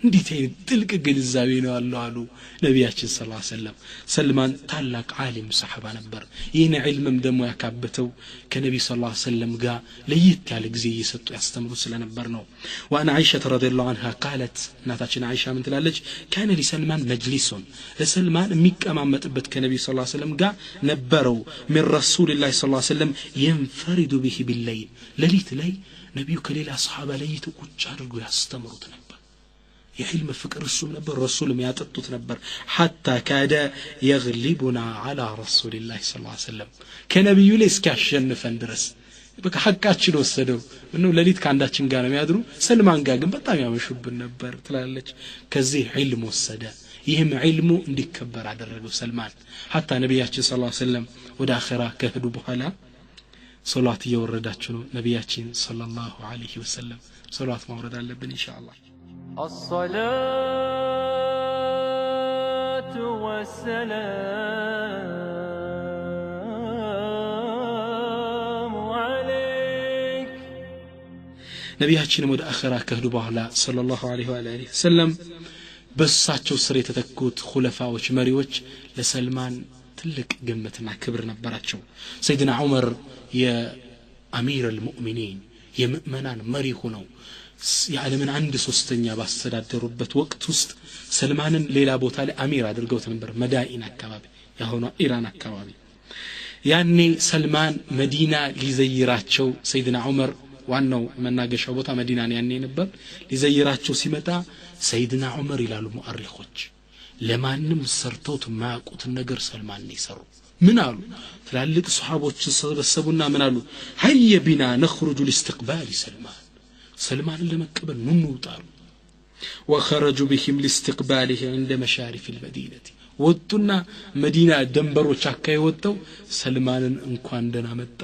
እንዴት አይነት ጥልቅ ግንዛቤ ነው አሉ ነብያችን ሰለላሁ ዐለይሂ ወሰለም። ሰልማን ታላቅ ዓሊም ሰሃባ ነበር። ይህን ዒልምም ደግሞ ያካበተው ከነብዩ ሰለላሁ ዐለይሂ ወሰለም ጋር ለየት ያለ ጊዜ እየሰጡ ያስተምሩ ስለነበር ነው። وانا عائشه رضي الله عنها قالت እናታችን አይሻ ምን ትላለች? كان لسلمان مجلس ለሰልማን የሚቀማመጥበት ከነብዩ ሰለላሁ ዐለይሂ ወሰለም ጋር ነበረው። من رسول الله صلى الله عليه وسلم ينفرد به بالليل ሌሊት ላይ ነብዩ ከሌላ ሰሃባ ላይ ቁጭ አድርጎ ያስተምሩት ነበር። የዕልም ፍቅር እሱም ነበር፣ ረሱልም ያጠጡት ነበር። حتى كاد يغلبنا على رسول الله صلى الله عليه وسلم ከነብዩ ላይ እስኪያሸንፈን ድረስ በቃ ሐቃችን ወሰደው። ምነው ሌሊት ካንዳችን ጋር ነው የሚያድሩ፣ ሰልማን ጋር ግን በጣም ያመሹብን ነበር ትላለች። ከዚህ ዒልም ወሰደ። ይህም ዒልሙ እንዲከበር አደረገው ሰልማን። حتى ነብያችን ሰለላሁ ዐለይሂ ወሰለም ወደ አኺራ ከሄዱ በኋላ ሶላት እየወረዳችሁ ነው። ነብያችን ሰለላሁ ዐለይሂ ወሰለም ሶላት ማውረድ አለብን ኢንሻአላህ። الصلاة والسلام عليك ነብያችን ወደ አኺራ ከሄዱ በኋላ ሰለላሁ ዐለይሂ ወሰለም በሳቸው ስር የተተኩት ኹለፋዎች መሪዎች ለሰልማን ትልቅ ግምትና ክብር ነበራቸው። ሰይድና ዑመር የአሚር አልሙእሚኒን የምእመናን መሪ ሆነው የዓለምን 1/3 ባስተዳደሩበት ወቅት ውስጥ ሰልማንን ሌላ ቦታ ላይ አሚር አድርገውት ነበር። መዳኢን አካባቢ ያሆነ ኢራን አካባቢ። ያኔ ሰልማን መዲና ሊዘይራቸው ሰይድና ዑመር ዋናው መናገሻው ቦታ መዲና ነው ያኔ ነበር። ሊዘይራቸው ሲመጣ ሰይድና ዑመር ይላሉ ሙአሪኾች ለማንም ሰርተውት ማያውቁትን ነገር ሰልማን ነው ይሰሩ። ምን አሉ? ትላልቅ ሱሐቦች ሰበሰቡና ምን አሉ? هيا بنا نخرج لاستقبال سلمان لمقبل نوطارو وخرجوا بهم لاستقباله عند مشارف المدينة ወጡና መዲና ደንበሮች አካይ ወጣው ሰልማንን እንኳን ደህና መጣ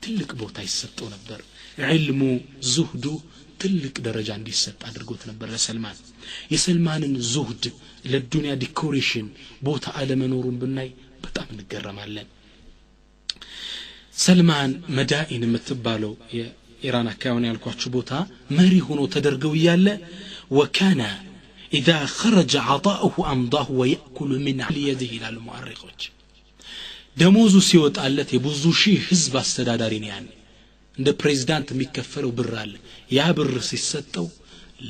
ትልቅ ቦታ ይሰጠው ነበር ዒልሙ ዙህዱ ትልቅ ደረጃ እንዲሰጥ አድርጎት ነበር ለሰልማን የሰልማንን ዙህድ ለዱንያ ዲኮሬሽን ቦታ አለመኖሩን ብናይ በጣም እንገረማለን ሰልማን መዳኢን የምትባለው የኢራን አካባቢ ያልኳችሁ ቦታ መሪ ሆኖ ተደርገው ይያለ ወካና اذا خرج عطاؤه امضاه وياكل من يده الى المؤرخوች ደሞዙ ሲወጣለት የብዙ ሺህ ህዝብ አስተዳዳሪ ነው ያኔ እንደ ፕሬዝዳንት የሚከፈለው ብር አለ ያ ብር ሲሰጠው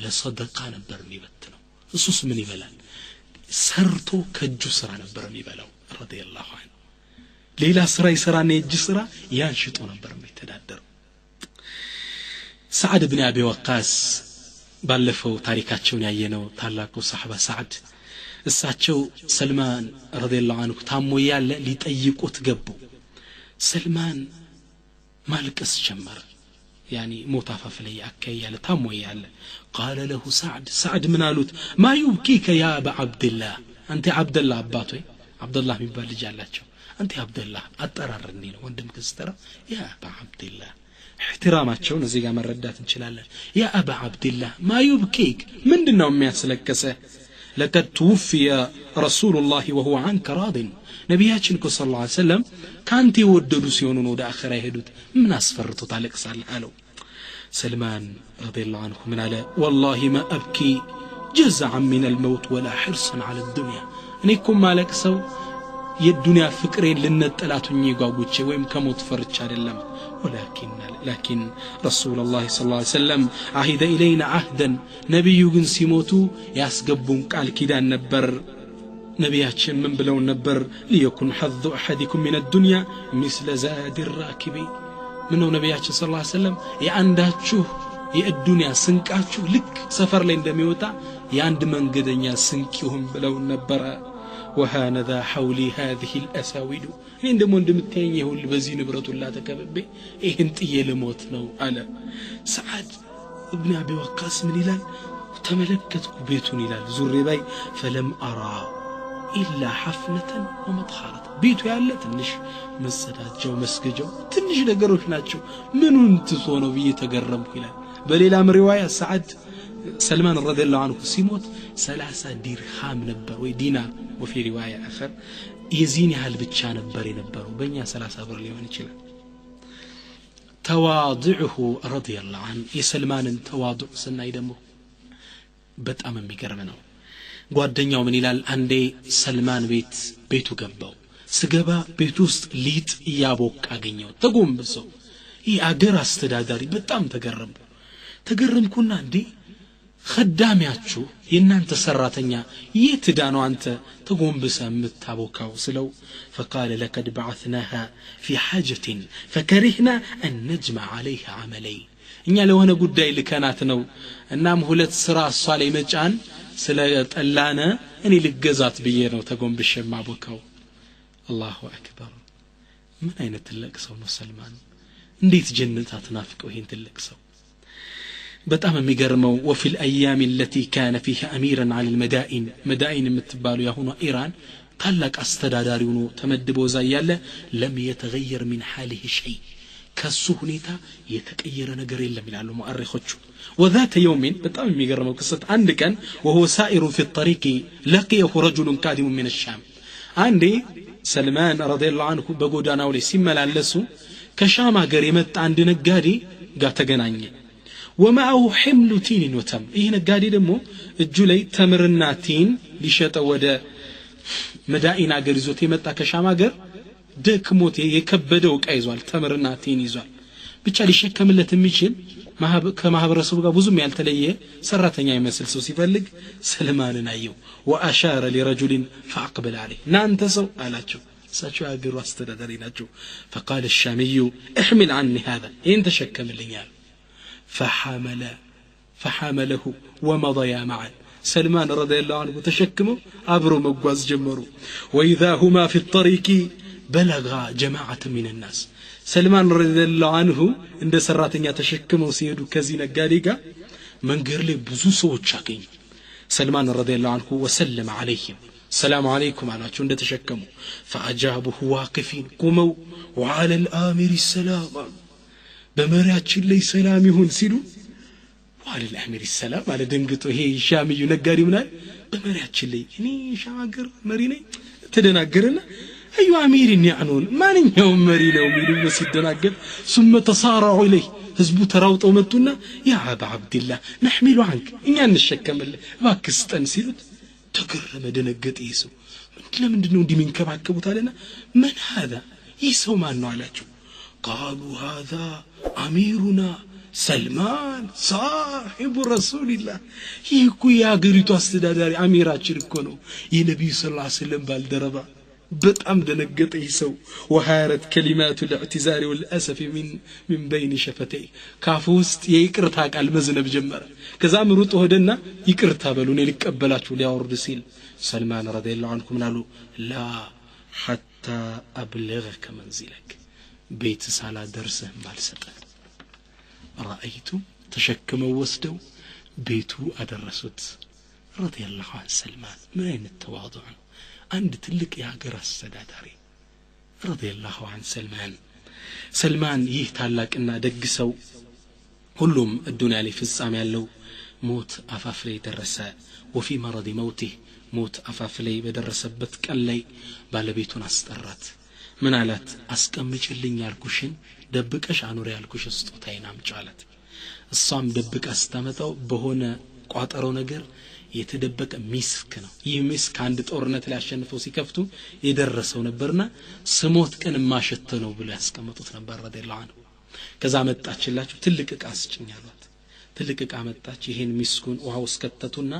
ለሰደቃ ነበር የሚበትነው እሱስ ምን ይበላል ሰርቶ ከጁ ስራ ነበር የሚበላው ረዲየላሁ ዐንሁ ሌላ ስራ ይሰራና የእጅ ስራ ያን ሽጦ ነበር የሚተዳደረው ሰዓድ ኢብኑ አቢ ወቃስ ባለፈው ታሪካቸውን ያየነው ታላቁ ሰሃባ ሰዓድ እሳቸው ሰልማን ረዲየላሁ ዐንሁ ታሞ ያለ ሊጠይቁት ገቡ ሰልማን ማልቀስ ጀመረ يعني متافف لي أكي على تامو ياله قال له سعد من قالوت ما يبكيك يا أبا عبد الله أنت عبد الله أباتوي عبد الله من بالي جالاتشو أنت عبد الله أتررني وندم كسترا يا أبا عبد الله احتراماتشو نزيغا من ردات انشلالة يا أبا عبد الله ما يبكيك من دنا أمي أسلكسه لقد توفي رسول الله وهو عنك راض نبياتشنكو صلى الله عليه وسلم كانت يوددوا سيونون ودا آخرة يهدود من أسفرتو تعلق سألو سلمان رضي الله عنه من على والله ما أبكي جزعا من الموت ولا حرصا على الدنيا أنيكم مالك سو የዱንያ ፍቅሬን ልነጠላቱኝ ይጓጉቼ ወይም ከሞት ፈርቻ አይደለም لكن رسول الله صلى الله عليه وسلم عهد إلينا عهدا نبي ግን ሲሞቱ ያስገቡን ቃል ኪዳን ነበር ነቢያችን ምን ብለው ነበር ليكن حظ احدكم من الدنيا مثل زاد الراكب ምነው ነቢያችን صلى الله عليه وسلم የአንዳችሁ የዱንያ ስንቃችሁ ልክ ሰፈር ላይ እንደሚወጣ የአንድ መንገደኛ ስንቅ ይሁን ብለው ነበር وهانذا حولي هذه الأساود عندما اندمتين يهول بزين برة الله تكببي انتي لموت نو على سعد ابن أبي وقاص من إلال تملكت بيتون إلال زوري باي فلم أرى إلا حفنة ومطخرة بيتو يعلى تنش مسدات جو مسك جو تنش لقروش ناتشو منو انتصونو بيه تقرب إلال بل إلى رواية سعد سلمان رضي الله عنه سيموت 30 درهم نبر ودينار وفي رواية آخر يزيني هالبتشا نبر ينبر وبنيا 30 بر ليون يشيلها تواضعه رضي الله عنه يسلمان تواضع سنة يدمه بتأمن بكرمنا ጓደኛው ምን ይላል አንዴ ሰልማን ቤቱ ገባው ስገባ ቤቱ ውስጥ ሊጥ ያቦካ አገኘው ተጎንብሰው ይህ አገር አስተዳዳሪ በጣም ተገረምኩና እንዴ خدامياتشو ينانت سراتنيا يتدانو أنت تقوم بسمتابوكاو سلو فقال لقد بعثناها في حاجة فكرهنا أن نجمع عليها عملين إنيا لو أنا قد اللي كانتنو النام هلت سرا الصالي مجان سلايت ألانا أني لقزات بيينو تقوم بشمع بوكاو الله أكبر من أين تلقسو سلمان نديت جنتها تنافق وهين تلقسو بتأمل ميجرمو وفي الأيام التي كان فيها أميرا على مدائن متبالو يهونا إيران قالك أستداداريونو تمدبو زيالة لم يتغير من حاله شيء كالسهنيتا يتغير نقرين لم يلعلو مؤرخوشو وذات يوم بتأمل ميجرمو قصة عندك وهو سائر في الطريق لقيه رجل قادم من الشام عندي سلمان رضي الله عنه بقودانا ولي سيما لالسو كشاما قريمت عند نقادي قاتقناني ومعه حمل تين وتم نقادي دمو الجولي تمرنا تين لشتا ودا مدائنا قريزوتي متا كشاما قر دكموت يكبدو كايزوال تمرنا تين يزوال بيتشالي شك كملة ميشل كما هب الرسول قال بوزم يالتليه سراتنيا يمثل سو سيفلق سلمان نايو واشار لرجل فاقبل عليه نانتسو قالاتشو ساتشو اقر واستدادريناتشو فقال الشامي احمل عني هذا انت شك مليال فحمله ومضيا معا سلمان رضي الله عنه تشكمه أبرو مقواز جمرو وإذا هما في الطريق بلغا جماعة من الناس سلمان رضي الله عنه عند سراتين يتشكمه سيدو كزينة قاليقا من قرلي بزوسو وشاكين سلمان رضي الله عنه وسلم عليهم السلام عليكم على شون تشكموا فأجابه واقفين قموا وعلى الآمر السلام በመሪያችን ላይ ሰላም ይሁን ሲሉ وعلى الأمير السلام على دنقته هي شامي ينقري منال بمرياتش لي إني شاقر مريني تدناقرنا أيو أمير يعنون ما نيوم مرينا وميلو يسدناقر ثم تصارعوا إليه هزبو تراوط ومتونا يا أبا عبد الله نحمل عنك إني نشكم الله باكستان سيلوت تقرم دنقت إيسو لمن دنو دي من كبعكبوت علينا من هذا يسو ما أنه علاجه قالوا هذا أميرنا سلمان صاحب رسول الله يكو يا غريتو استداداري اميراچن እኮ ነው የነብዩ ሰለላሁ ዐለይሂ ወሰለም ባልደረባ በጣም ደነገጠ ይሰው وهارت كلمات الاعتذار والاسف من بين شفتيه ካፉስት የይቅርታ ቃል መዝነብ ጀመረ ከዛም ሩጦ ሆደና ይቅርታ በሉኝ ሊቀበላችሁ ሊያወርድ ሲል ሰልማን ረዲየላሁ ዐንሁ ምናሉ لا حتى ابلغك منزلك ቤት ሳላ ደርሰህ ማልሰጠ رأيت تشكموا وسدوا بيتو أدرسوت رضي الله عن سلمان من التواضع عند تلك يا قرى السداداري رضي الله عن سلمان يهتالك إنه دقسو كلهم الدنيا لي في السامع لو موت أفافلي درسا وفي مرض موته موت أفافلي بدرسبت كاللي بالبيتنا استرت من علات أسكمج اللي يالكوشن دبكش عنو ريالكوش استوتاين عمجالت الصام دبك استمتو بهونا قاطرو نجر يتدبك مسك ነው ይህ مسك አንድ ጦርነት ላይ አሸንፈው ሲከፍቱ የደረሰው ነበርና ስሞት ቀን ማሸተነው ብሎ ያስቀመጡት ነበር ረዲየላሁ ዐንሁ ከዛ መጣችላችሁ ትልቅ ዕቃ አስጭኛሏት ትልቅ ዕቃ መጣች ይሄን ሚስኩን ውሃው እስከተቱና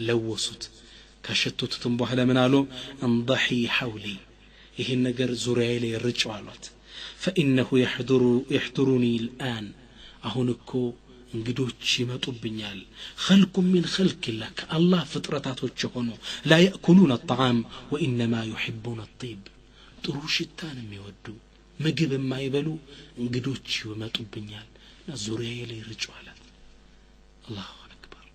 ለወሱት ካሸተቱትም በኋላ ምን አሉ እንضحي حولي ይሄን ነገር ዙሪያዬ ላይ ርጭው አሏት فإنه يحضرني الآن أهونكو እንግዶች ይመጡብኛል خلق من خلق الله الله ፍጥረታቶች ሆኖ لا يأكلون الطعام وإنما يحبون الطيب ጥሩ ሽታን የሚወዱ ምግብ የማይበሉ እንግዶች ይመጡብኛል ዙሪያዬ ላይ ርጭዋል አላሁ አክበር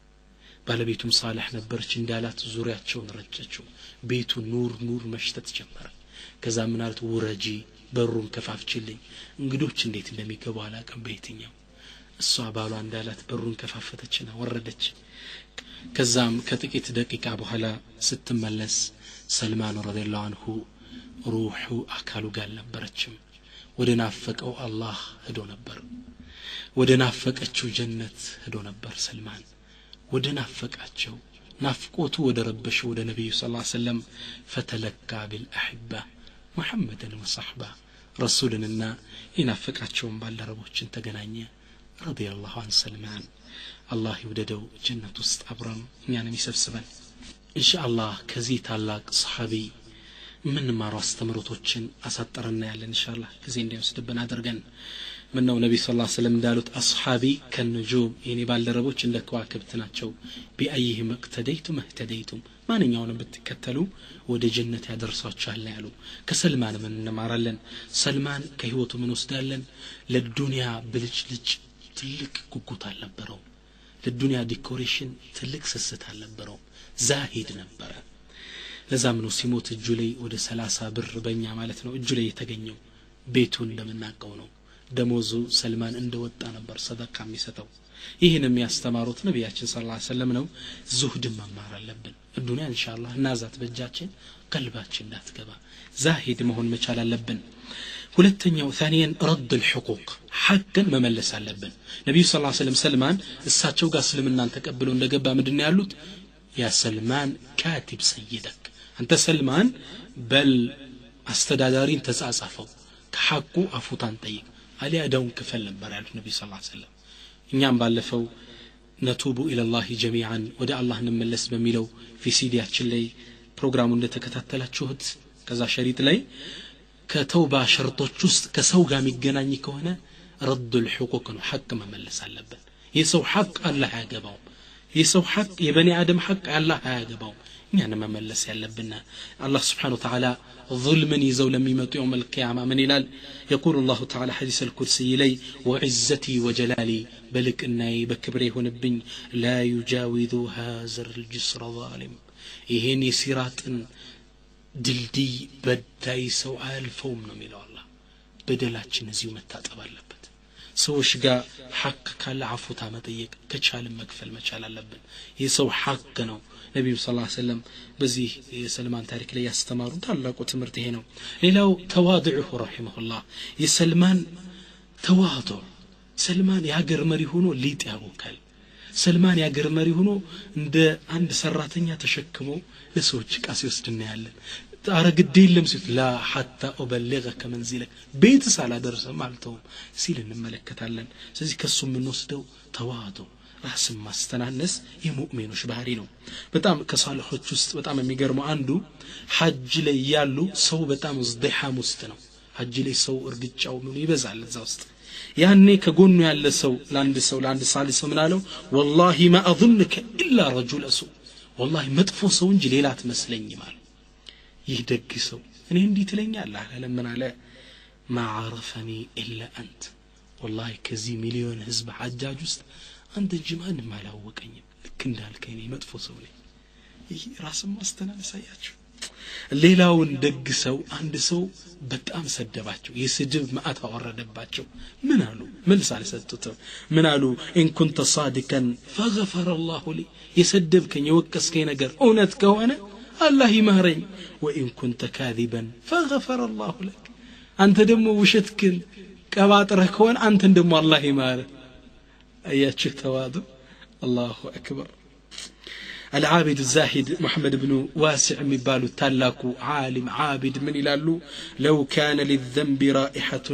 ባለቤቱም ሳልህ ነበርች እንዳላት ዙሪያቸውን ረጨችው ቤቱ ኑር መሽተት ጀመረ ከዛ ምን አለት ወረጂ በሩን ከፋፍችልኝ እንግዶች እንዴት እንደሚገቡ አላቀም በየትኛው እሷ ባሏ እንዳላት በሩን ከፋፈተችና ወረደች ከዛም ከጥቂት ደቂቃ በኋላ ስትመለስ ሰልማን ረዲየላሁ ዐንሁ ሩሑ አካሉ ጋር ነበረችም ወደ ናፈቀው አላህ ሄዶ ነበር ወደ ናፈቀችው ጀነት ሄዶ ነበር ሰልማን ወደ ናፈቃቸው ናፍቆቱ ወደ ረበሸው ወደ ነብዩ ሰለላሁ ዐለይሂ ወሰለም فتلقى بالاحبه محمد وصحبه رسولنا ينافقاቸውን ባልደረቦችን ተገናኘ رضي الله عن سلمان الله يوددو جنة استعبرم يعني يسبسبن إن شاء الله كزي تالاق صحابي من ما راستمرتوچن أسطرنا يالله إن شاء الله كزي نديو سدبنا درغن منو نبي صلى الله عليه وسلم دالوت أصحابي كالنجوم يعني بالدربوچ እንደ ከዋክብት ናቸው بأيهم اقتديتم اهتديتم ማንኛውንም ብትከተሉ ወደ ጀነት ያደርሳችኋል ያሉ ከሰልማን ምን እንማራለን ሰልማን ከህይወቱ ምን ወስዳለን ለዱንያ ብልጭልጭ ትልቅ ጉጉት አልነበረው ለዱንያ ዲኮሬሽን ትልቅ ስስት አልነበረው ዛሂድ ነበር ለዛም ነው ሲሞት እጁ ላይ ወደ 30 ብር በእኛ ማለት ነው እጁ ላይ የተገኘው ቤቱ እንደምናቀው ነው ደሞዙ ሰልማን እንደወጣ ነበር ሰደቃ የሚሰጠው ይሄንም ያስተማሩት ነብያችን ሰለላሁ ዐለይሂ ወሰለም ነው ዙህድ መማር አለብን ዱንያ ኢንሻአላህ ናዛት በእጃችን ቀልባችን እንዳትገባ ዛሂድ መሆን መቻል አለብን ሁለተኛው ثانيا رد الحقوق حقا መመለስ አለብን ነብዩ ሰለላሁ ዐለይሂ ወሰለም ሰልማን እሳቸው ጋር እስልምናን ተቀብለው እንደገባ ምንድነው ያሉት ያ ሰልማን ካቲብ ሰይደክ አንተ ሰልማን በል አስተዳዳሪን ተጻጻፈው ከሐቁ አፉታን ጠይቅ አሊያ ዳውን ክፈል ነበር ያሉት ነብዩ ሰለላሁ ዐለይሂ ወሰለም እኛም ባለፈው ነቱቡ ኢላላህ ጀሚዓን ወደ አላህ እንመለስ በሚለው ፊሲዲያችን ላይ ፕሮግራሙን እንደተከታተላችሁት ከዛ ሸሪጥ ላይ ከተውባ ሸርጦች ውስጥ ከሰው ጋር የሚገናኝ ከሆነ رد الحقوق ነው ሐቅ መመለስ አለበት የሰው ሐቅ አላህ ያገባው የሰው ሐቅ የበኒ አደም ሐቅ አላህ ያገባው እኛን መመለስ ያለብና አላህ Subhanahu Wa Ta'ala ظلمن يزو لم يمت يوم القيامة من إلال يقول الله تعالى حديث الكرسي لي وعزتي وجلالي بلك إني بكبريه ونبن لا يجاوذ هذا الجسر ظالم يهيني سيرات دلدي بداي سو الفوم نميلو الله بدلاتش نزيو متاتب اللبت ሰዎች ጋር ሐቅ ካለ አፉታ መጠየቅ ከቻልን መክፈል መቻል አለብን የሰው ሐቅ ነው ነብዩ ሰለላሁ ዐለይሂ ወሰለም በዚህ የሰልማን ታሪክ ላይ ያስተማሩ ታላቁ ትምህርት ይሄ ነው ሌላው ተዋዱዑ ረሂመሁላህ የሰልማን ተዋዱ ሰልማን ያገር መሪ ሆኖ ሊጥ ያቦካል ሰልማን ያገር መሪ ሆኖ እንደ አንድ ሰራተኛ ተሸክሞ ለሰዎች ቃስ ይወስድና ያለን አረግዴ የለም ሲል ላ حتى ابلغك منزلك ቤት ሳላደርሰም አልተውም ሲል እንመለከታለን ስለዚህ ከሱ የምንወስደው ተዋዱ ራስን ማስተናነስ የሙእሚኖች ባህሪ ነው በጣም ከሷሊሖች ውስጥ በጣም የሚገርመው አንዱ ሐጅ ላይ ያሉ ሰው በጣም ዝድሃም ውስጥ ነው ሐጅ ላይ ሰው እርግጫው ምን ይበዛል እዛ ውስጥ ያኔ ከጎኑ ያለ ሰው ለአንድ ሳሊ ሰው ምን አለው والله ما اظنك الا رجل سوء والله መጥፎ ሰው እንጂ ሌላ አትመስለኝም አለ ይህ ደግ ሰው እኔ እንዲህ ትለኛለህ ለምን አለ ما عرفني الا انت والله ከዚህ ሚሊዮን ህዝብ ሐጃጅ ውስጥ አንተ እንጂ ማንም አላወቀኝም ልክ እንዳልከኝ መጥፎ ሰው ነኝ ይህ ራስን ማስተናነስ አያችሁ ሌላውን ደግ ሰው አንድ ሰው በጣም ሰደባቸው የስድብ ማአት አወረደባቸው ምን አሉ መልስ አልሰጡትም ምን አሉ ان كنت صادقا فغفر الله لي የሰደብከኝ የወቀስከኝ ነገር እውነት ከሆነ አላህ ይማረኝ وان كنت كاذبا فغفر الله لك አንተ ደግሞ ውሸትክን ቀባጥረህ ከሆነ አንተን ደግሞ አላህ ይማረ አያችሁ ተዋዱ الله اكبر العابد الزاهد محمد بن واسع مبالو تالاكو عالم عابد من يلالو لو كان للذنب رائحة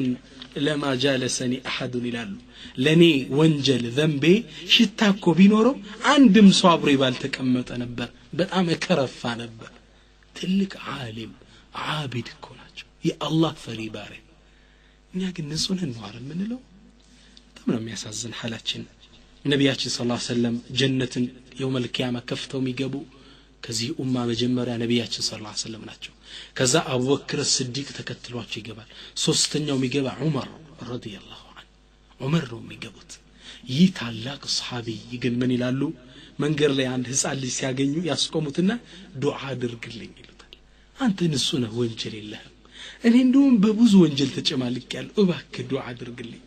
لما جالسني أحد يلالو لني وانجل ذنبي شتاكو بينورو عندم صابري بالتكمت نبر بتعم كرفا نبر تلك عالم عابد كوناجو يا الله فري باري نياك النسون النوار من لو تمنا مياسازن حالاتشن ነብያችን ሰለላሁ ዐለይሂ ወሰለም ጀነትን የውመል ቂያማ ከፍተው የሚገቡ ከዚህ ኡማ መጀመሪያ ነብያችን ሰለላሁ ዐለይሂ ወሰለም ናቸው ከዛ አቡበክር ሲዲቅ ተከትሏቸው ይገባል ሶስተኛው የሚገባ ዑመር ረዲየላሁ ዐንሁ ዑመር ነው የሚገቡት ይህ ታላቅ ሱሐቢ ግን ምን ይላሉ መንገር ላይ አንድ ህፃን ልጅ ሲያገኙ ያስቆሙትና ዱዓ አድርግልኝ ይሉታል አንተ ንሱ ነህ ወንጀል የለህም እኔ እንደውም በብዙ ወንጀል ተጨማልቄያለሁ እባክህ ዱዓ አድርግልኝ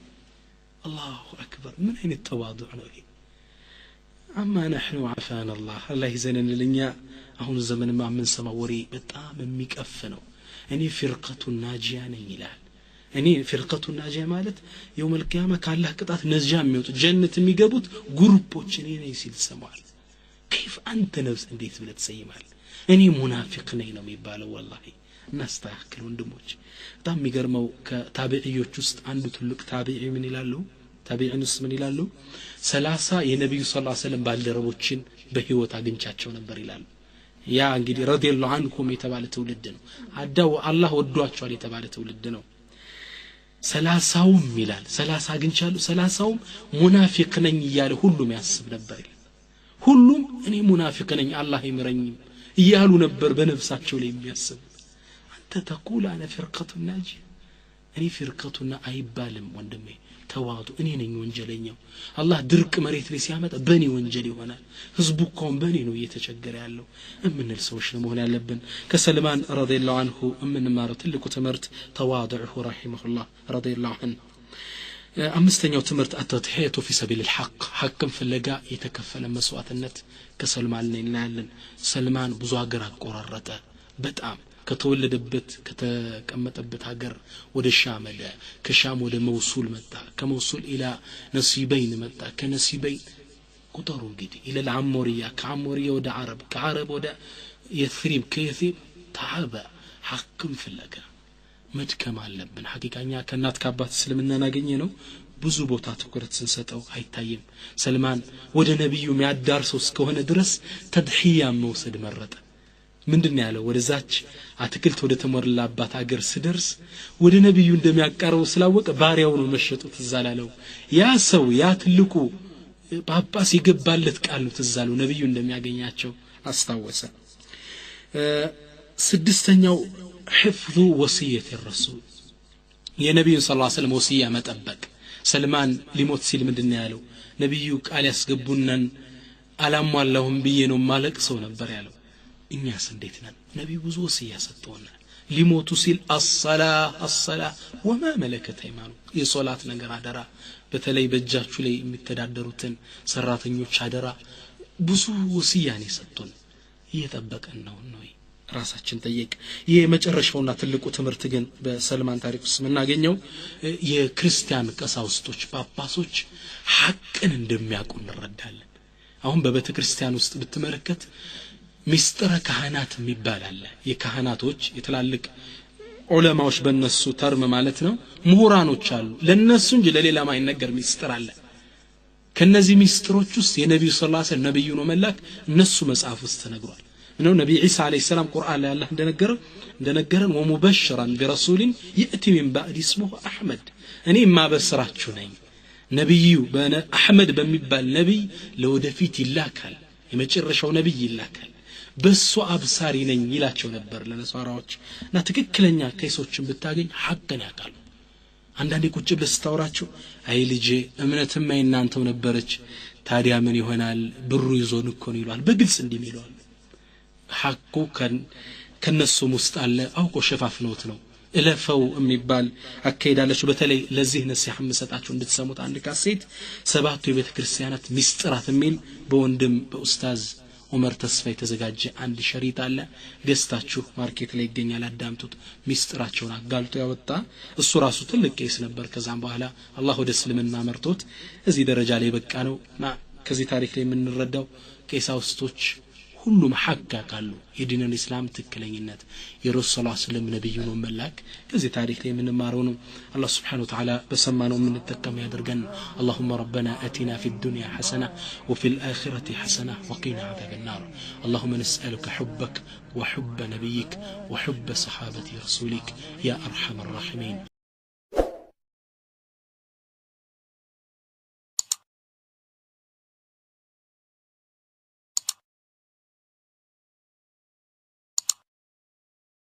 الله أكبر من أين التواضع نوعي أما نحن عفانا الله يزنن لنيا أهون الزمن ما من سماوري بتام ميكفنو أني فرقة الناجية نيلال أني فرقة الناجية مالت يوم القيامة كان الله قطعة نزجام ميوت جنة ميقبوت قربو تشنين يسيل سموال كيف أنت نفس انديت بلا تسيمال أني منافق نينو ميبالو والله الناس تاكلون دموج በጣም የሚገርመው ከታቢዒዎች ውስጥ አንዱ ትልቅ ታቢዒ ምን ይላሉ ታቢዒንስ ምን ይላሉ 30 የነብዩ ሰለላሁ ዐለይሂ ወሰለም ባልደረቦችን በህይወት አግኝቻቸው ነበር ይላሉ ያ እንግዲህ ረዲየላሁ ዐንኩም የተባለ ትውልድ ነው አዳው አላህ ወዷቸዋል የተባለ ትውልድ ነው 30ውም ይላል 30 አግኝቻለሁ 30ውም ሙናፊቅ ነኝ እያለ ሁሉም ያስብ ነበር ሁሉም እኔ ሙናፊቅ ነኝ አላህ ይምረኝ እያሉ ነበር በነፍሳቸው ላይ የሚያስብ تقول أنا فرقة الناجية أني فرقتنا أيبالم وندمي تواضع أني وانجلينيو الله درك مريت لي سيامة بني وانجلي هنا حزبكم بني نو يتشجر يالله أمن السوش نمونا لبن كسلمان رضي الله عنه أمن مارت اللي كتمرت تواضعه رحمه الله رضي الله عنه أمستنيو تمرت التضحية في سبيل الحق حكم في اللقاء يتكفل مسوات النت كسلمان نعلن سلمان بزواجر قررته بتأم ከተወለደበት ከተቀመጠበት ሀገር ወደ ሻም ሄደ ከሻም ወደ መውሱል መጣ ከመውሱል ኢላ ነሲበይን መጣ ከነሲበይን ቁጥሩ እንግዲህ ኢላ العمورية ከአሞሪያ ወደ አረብ ከአረብ ወደ የትሪብ ከየትሪብ ታበ ሐቅም ፍለጋ መድከም አለብን ሐቂቃኛ ከናት ከአባት እስልምና ናገኘ ነው ብዙ ቦታ ትኩረት ስንሰጠው አይታየም ሰልማን ወደ ነብዩ የሚያዳርሰው እስከሆነ ድረስ ተድሂያ መውሰድ መረጠ ምንድነው ያለው ወደዛች አትክልት ወደ ተሞላባት ሀገር ሲደርስ ወደ ነብዩ እንደሚያቀርበው ስላወቀ ባሪያው ነው መሸጡት ተዛላለው ያ ሰው ያ ትልቁ ጳጳስ ይገባለት ቃል ነው ተዛለው ነብዩ እንደሚያገኛቸው አስታወሰ ስድስተኛው حفظ وصيه الرسول የነብዩ ሰለላሁ ዐለይሂ ወሰለም ወሲያ መጠበቅ ሰልማን ሊሞት ሲል ምንድነው ያለው ነብዩ ቃል ያስገቡናን አላሟላሁም ብዬ ነው ማለቅ ሰው ነበር ያለው እኛስ እንዴት ነን ነብዩ ብዙ ወሲያ ሰጥተውናል ሊሞቱ ሲል الصلاه وما ملكت ايمانكم የሶላት ነገር አደራ በተለይ በእጃችሁ ላይ የሚተዳደሩትን ሰራተኞች አደራ ብዙ ወሲያን ይሰጡን እየተጠበቀን ነው ራሳችን ጠይቅ የመጨረሻውና ትልቁ ትምህርት ግን በሰልማን ታሪክ ውስጥ እናገኘው የክርስቲያን ቀሳውስቶች ጳጳሶች ሐቅን እንደሚያውቁ እንረዳለን አሁን በቤተ ክርስቲያን ውስጥ ብትመለከት ሚስጥረ ካህናት የሚባል አለ የካህናቶች የተላልቅ ዑለማዎች በእነሱ ተርም ማለት ነው ምሁራኖች አሉ ለነሱ እንጂ ለሌላ ማይነገር ሚስጥር አለ ከነዚህ ሚስጥሮች ውስጥ የነብዩ ሰለላሁ ዐለይሂ ወሰለም ነብዩ ነው መላክ እነሱ መጽሐፍ ውስጥ ተነግሯል ነው ነብዩ ኢሳ አለይሂ ሰላም ቁርአን ላይ አላህ እንደነገረን ወሙበሽራን ቢረሱልን ይእቲ ሚን ባዕድ እስሙሁ አህመድ እኔ ማበስራችሁ ነኝ ነብዩ አህመድ በሚባል ነብይ ለወደፊት ይላካል የመጨረሻው ነብይ ይላካል በሱ አብሳሪ ነኝ ይላቸው ነበር ለነሳራዎች እና ትክክለኛ ከይሶችን ብታገኝ ሐቅን ያቃሉ አንዳንዴ ቁጭ ብለህ ስታወራቸው አይ ልጄ እምነትም አይናንተው ነበረች ታዲያ ምን ይሆናል ብሩ ይዞን እኮ ነው ይሏል በግልጽ እንዲሚሏል ሐቁ ከነሱም ውስጥ አለ አውቆ ሸፋፍነውት ነው እለፈው የሚባል አካይዳለች በተለይ ለዚህ ነሲሐ መሰጣቸው እንድትሰሙት አንድ ካሴት ሰባቱ የቤተ ክርስቲያናት ሚስጥራት የሚል በወንድም በኡስታዝ ዑመር ተስፋ የተዘጋጀ አንድ ሸሪጥ አለ ገስታችሁ ማርኬት ላይ ይገኛል አዳምጡት ሚስጥራቸውን አጋልጦ ያወጣ እሱ ራሱ ትልቅ ቄስ ነበር ከዛም በኋላ አላህ ወደ እስልምና መርቶት እዚህ ደረጃ ላይ በቃ ነውና ከዚህ ታሪክ ላይ የምንረዳው ቄሳውስቶች ሁሉም ሐቅ ያቃሉ የዲንን እስላም ትክክለኝነት የረሱል ሰለላሁ ዐለይሂ ወሰለም ነብዩ ነው መላክ ከዚህ ታሪክ ላይ የምንማረው ነው አላህ Subhanahu Wa Ta'ala በሰማነው የምንጠቀም ያድርገን اللهم ربنا آتنا في الدنيا حسنة وفي الآخرة حسنة وقنا عذاب النار اللهم نسألك حبك وحب نبيك وحب صحابة رسولك يا أرحم الراحمين